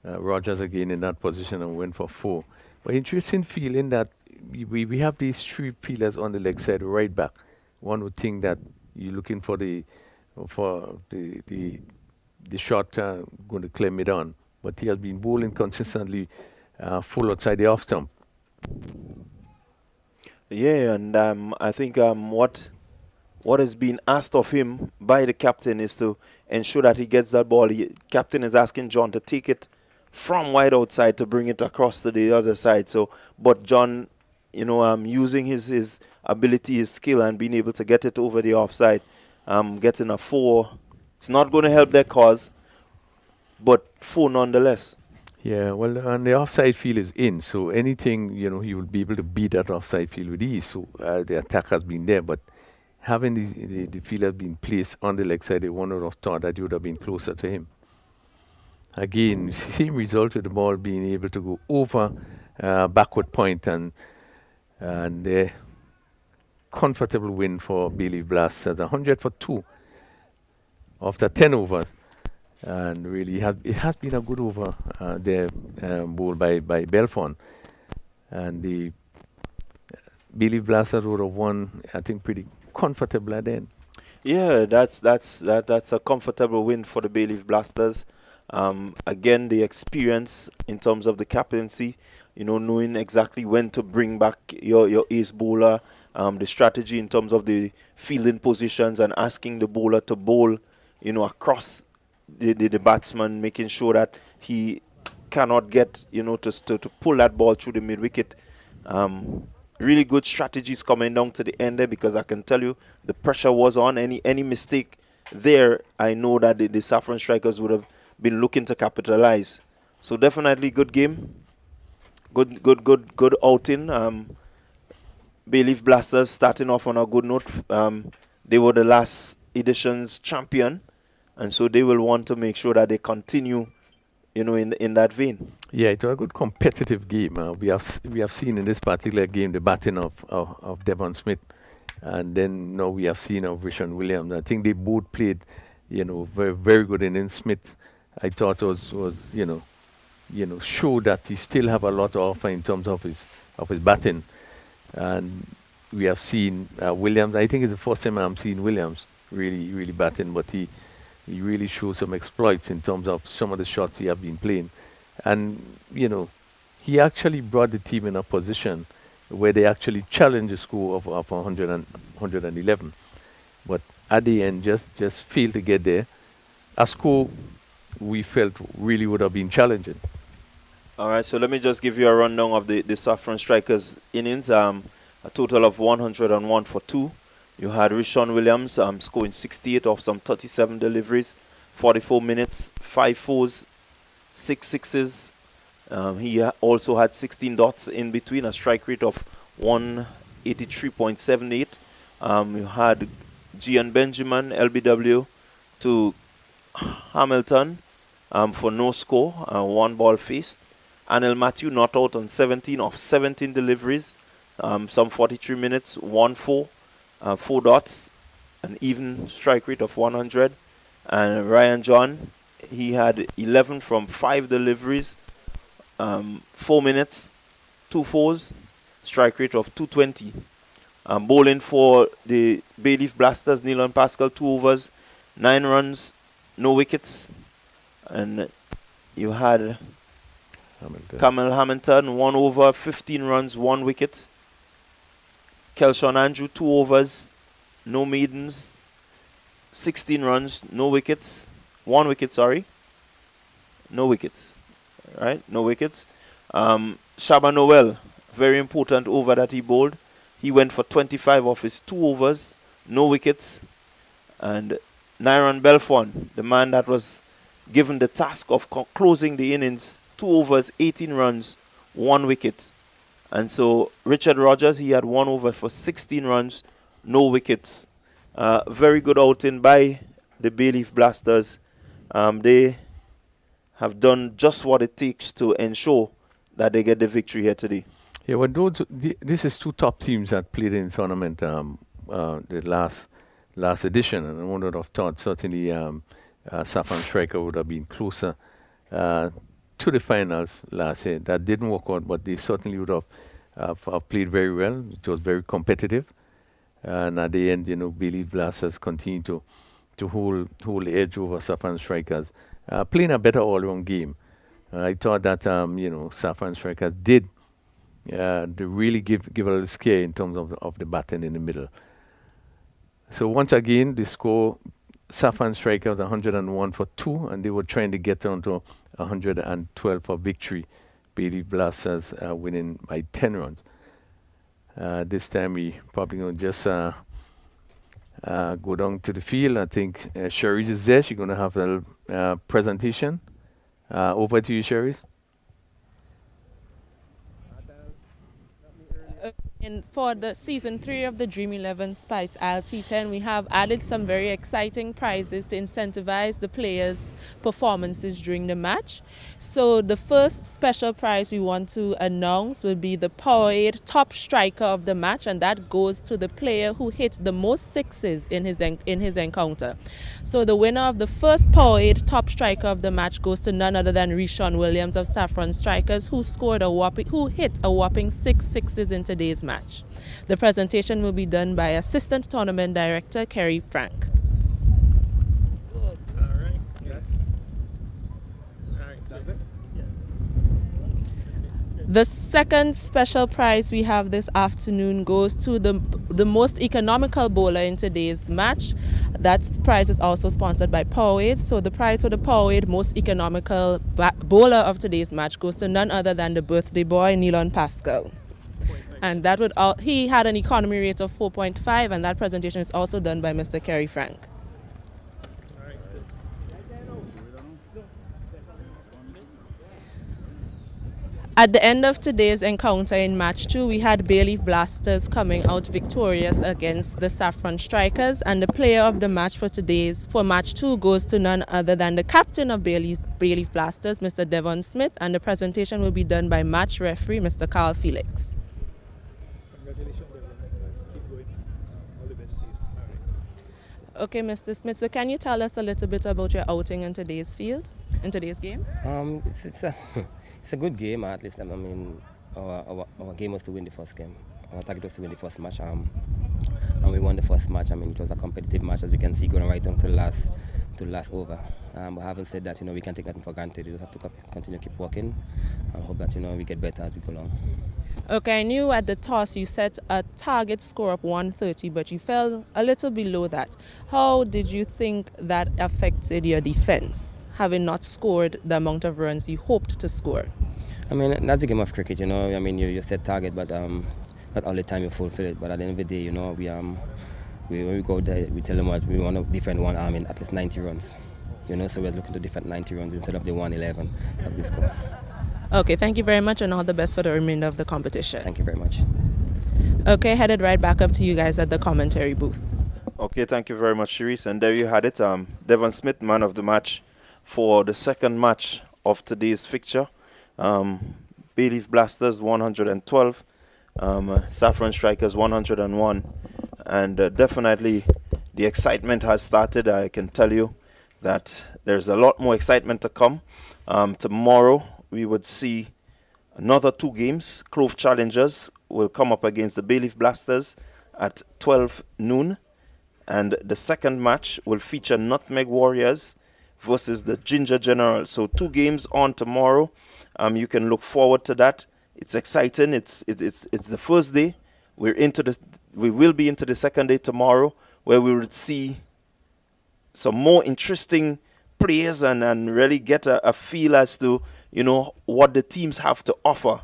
Rogers again in that position and went for 4. But interesting feeling that we have these 3 fielders on the leg side right back. One would think that you're looking for the shot going to clear mid on, but he has been bowling consistently full outside the off stump. Yeah, and I think what has been asked of him by the captain is to ensure that he gets that ball. Captain is asking John to take it from wide outside to bring it across to the other side. So, but John, using his ability, his skill, and being able to get it over the offside, getting a 4. It's not going to help their cause, but 4 nonetheless. Yeah, well, and the offside field is in, so anything, he will be able to beat that offside field with ease. So the attack has been there, but having the fielder been placed on the leg side, one would have thought that you would have been closer to him. Again, same result with the ball being able to go over backward point, and a comfortable win for Bayleaf Blasters, 100 for 2 after 10 overs. And really, it has been a good over there, bowled by Belfont. And the Bayleaf Blasters would have won, I think, pretty comfortable at the end. Yeah, that's a comfortable win for the Bayleaf Blasters. Again, the experience in terms of the captaincy, knowing exactly when to bring back your ace bowler, the strategy in terms of the fielding positions and asking the bowler to bowl, across the batsman, making sure that he cannot get, to pull that ball through the mid-wicket. Really good strategies coming down to the end there, because I can tell you the pressure was on. Any mistake there, I know that the Saffron strikers would have been looking to capitalize. So definitely good game. Good outing. Bayleaf Blasters starting off on a good note. They were the last edition's champion, and so they will want to make sure that they continue, in that vein. Yeah, it was a good competitive game. We have seen in this particular game the batting of Devon Smith, and then now we have seen of Rishon Williams. I think they both played, very very good innings. Smith, I thought was showed that he still have a lot to offer in terms of his batting, and we have seen Williams. I think it's the first time I'm seeing Williams really batting, but he really showed some exploits in terms of some of the shots he have been playing. And, he actually brought the team in a position where they actually challenged the score of 100 and 111. But at the end, just failed to get there. A score we felt really would have been challenging. All right, so let me just give you a rundown of the Saffron Strikers innings. A total of 101 for 2. You had Rishon Williams scoring 68 off some 37 deliveries, 44 minutes, 5 fours, 6 sixes. He also had 16 dots in between, a strike rate of 183.78. You had Gian Benjamin, LBW, to Hamilton for no score, 1 ball faced. Anil Matthew not out on 17 of 17 deliveries, some 43 minutes, 1 4. 4 dots, an even strike rate of 100. And Ryan John, he had 11 from 5 deliveries, 4 minutes, 2 fours, strike rate of 220. Bowling for the Bayleaf Blasters, Neil Pascal, 2 overs, 9 runs, no wickets. And you had Kamal Hamilton, 1 over, 15 runs, 1 wicket. Kelshon Andrew, 2 overs, no maidens, 16 runs, no wickets, 1 wicket, sorry. No wickets, right? No wickets. Shaba Noel, very important over that he bowled. He went for 25 off his 2 overs, no wickets. And Nyron Belfon, the man that was given the task of closing the innings, 2 overs, 18 runs, 1 wicket. And so Richard Rogers, he had 1 over for 16 runs, no wickets. Very good outing by the Bayleaf Blasters. They have done just what it takes to ensure that they get the victory here today. Yeah, well, this is 2 top teams that played in the tournament the last edition, and I would have thought certainly Saffron Striker would have been closer to the finals last year. That didn't work out, but they certainly would have played very well. It was very competitive, and at the end, Bayleaf Blasters continued to hold the edge over Saffron Strikers, playing a better all-round game. I thought that Saffron Strikers did really give a little scare in terms of the batting in the middle. So once again, the score, Saffron Strikers 101 for 2, and they were trying to get down to 112 for victory. Bayleaf Blasters winning by 10 runs. This time we probably going to just go down to the field. I think Cherise is there. She's going to have a presentation. Over to you, Cherise. And for the season 3 of the Dream 11 Spice T10, we have added some very exciting prizes to incentivize the players' performances during the match. So the first special prize we want to announce will be the Powerade Top Striker of the match, and that goes to the player who hit the most sixes in his encounter. So the winner of the first Powerade Top Striker of the match goes to none other than Rishon Williams of Saffron Strikers, who hit a whopping 6 sixes in today's match. The presentation will be done by Assistant Tournament Director Kerry Frank. The second special prize we have this afternoon goes to the most economical bowler in today's match. That prize is also sponsored by Powerade. So the prize for the Powerade most economical bowler of today's match goes to none other than the birthday boy, Neilon Pascal. And that would he had an economy rate of 4.5, and that presentation is also done by Mr. Kerry Frank. At the end of today's encounter in match 2, we had Bayleaf Blasters coming out victorious against the Saffron Strikers, and the player of the match for match 2 goes to none other than the captain of Bayleaf Blasters, Mr. Devon Smith, and the presentation will be done by match referee, Mr. Carl Felix. Congratulations, Devon. Keep going. All the best to you. All right. Okay, Mr. Smith, so can you tell us a little bit about your outing in today's game? It's a good game, at least. I mean, our game was to win the first game. Our target was to win the first match, and we won the first match. I mean, it was a competitive match, as we can see, going right on to the last over. But having said that, we can't take nothing for granted. We just have to continue to keep working and hope that we get better as we go along. Okay, I knew at the toss you set a target score of 130, but you fell a little below that. How did you think that affected your defense, having not scored the amount of runs you hoped to score? I mean, that's the game of cricket, I mean, you set target, but not all the time you fulfill it. But at the end of the day, when we go there, we tell them what we want to defend one arm in at least 90 runs. So we're looking to defend 90 runs instead of the 111 that we score. Okay, thank you very much, and all the best for the remainder of the competition. Thank you very much. Okay, headed right back up to you guys at the commentary booth. Okay, thank you very much, Sharice. And there you had it. Devon Smith, man of the match for the second match of today's fixture. Bayleaf Blasters 112, Saffron Strikers 101. And definitely the excitement has started. I can tell you that there's a lot more excitement to come. Tomorrow we would see another 2 games. Clove Challengers will come up against the Bayleaf Blasters at 12 noon. And the second match will feature Nutmeg Warriors versus the Ginger Generals. So 2 games on tomorrow. You can look forward to that. It's exciting. It's the first day. We will be into the second day tomorrow, where we will see some more interesting players and really get a feel as to what the teams have to offer.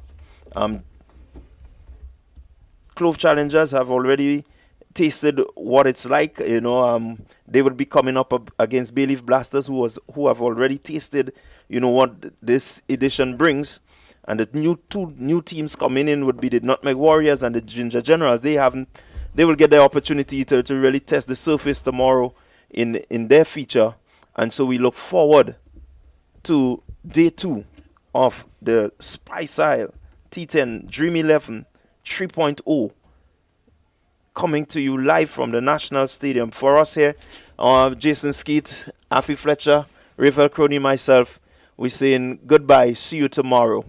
Clove Challengers have already tasted what it's like. They will be coming up against Bayleaf Blasters, who have already tasted what this edition brings. And the 2 new teams coming in would be the Nutmeg Warriors and the Ginger Generals. They will get the opportunity to really test the surface tomorrow in their feature. And so we look forward to day 2 of the Spice Isle T10 Dream 11 3.0 coming to you live from the National Stadium. For us here, Jason Skeet, Afi Fletcher, Rafael Crony, myself, we're saying goodbye. See you tomorrow.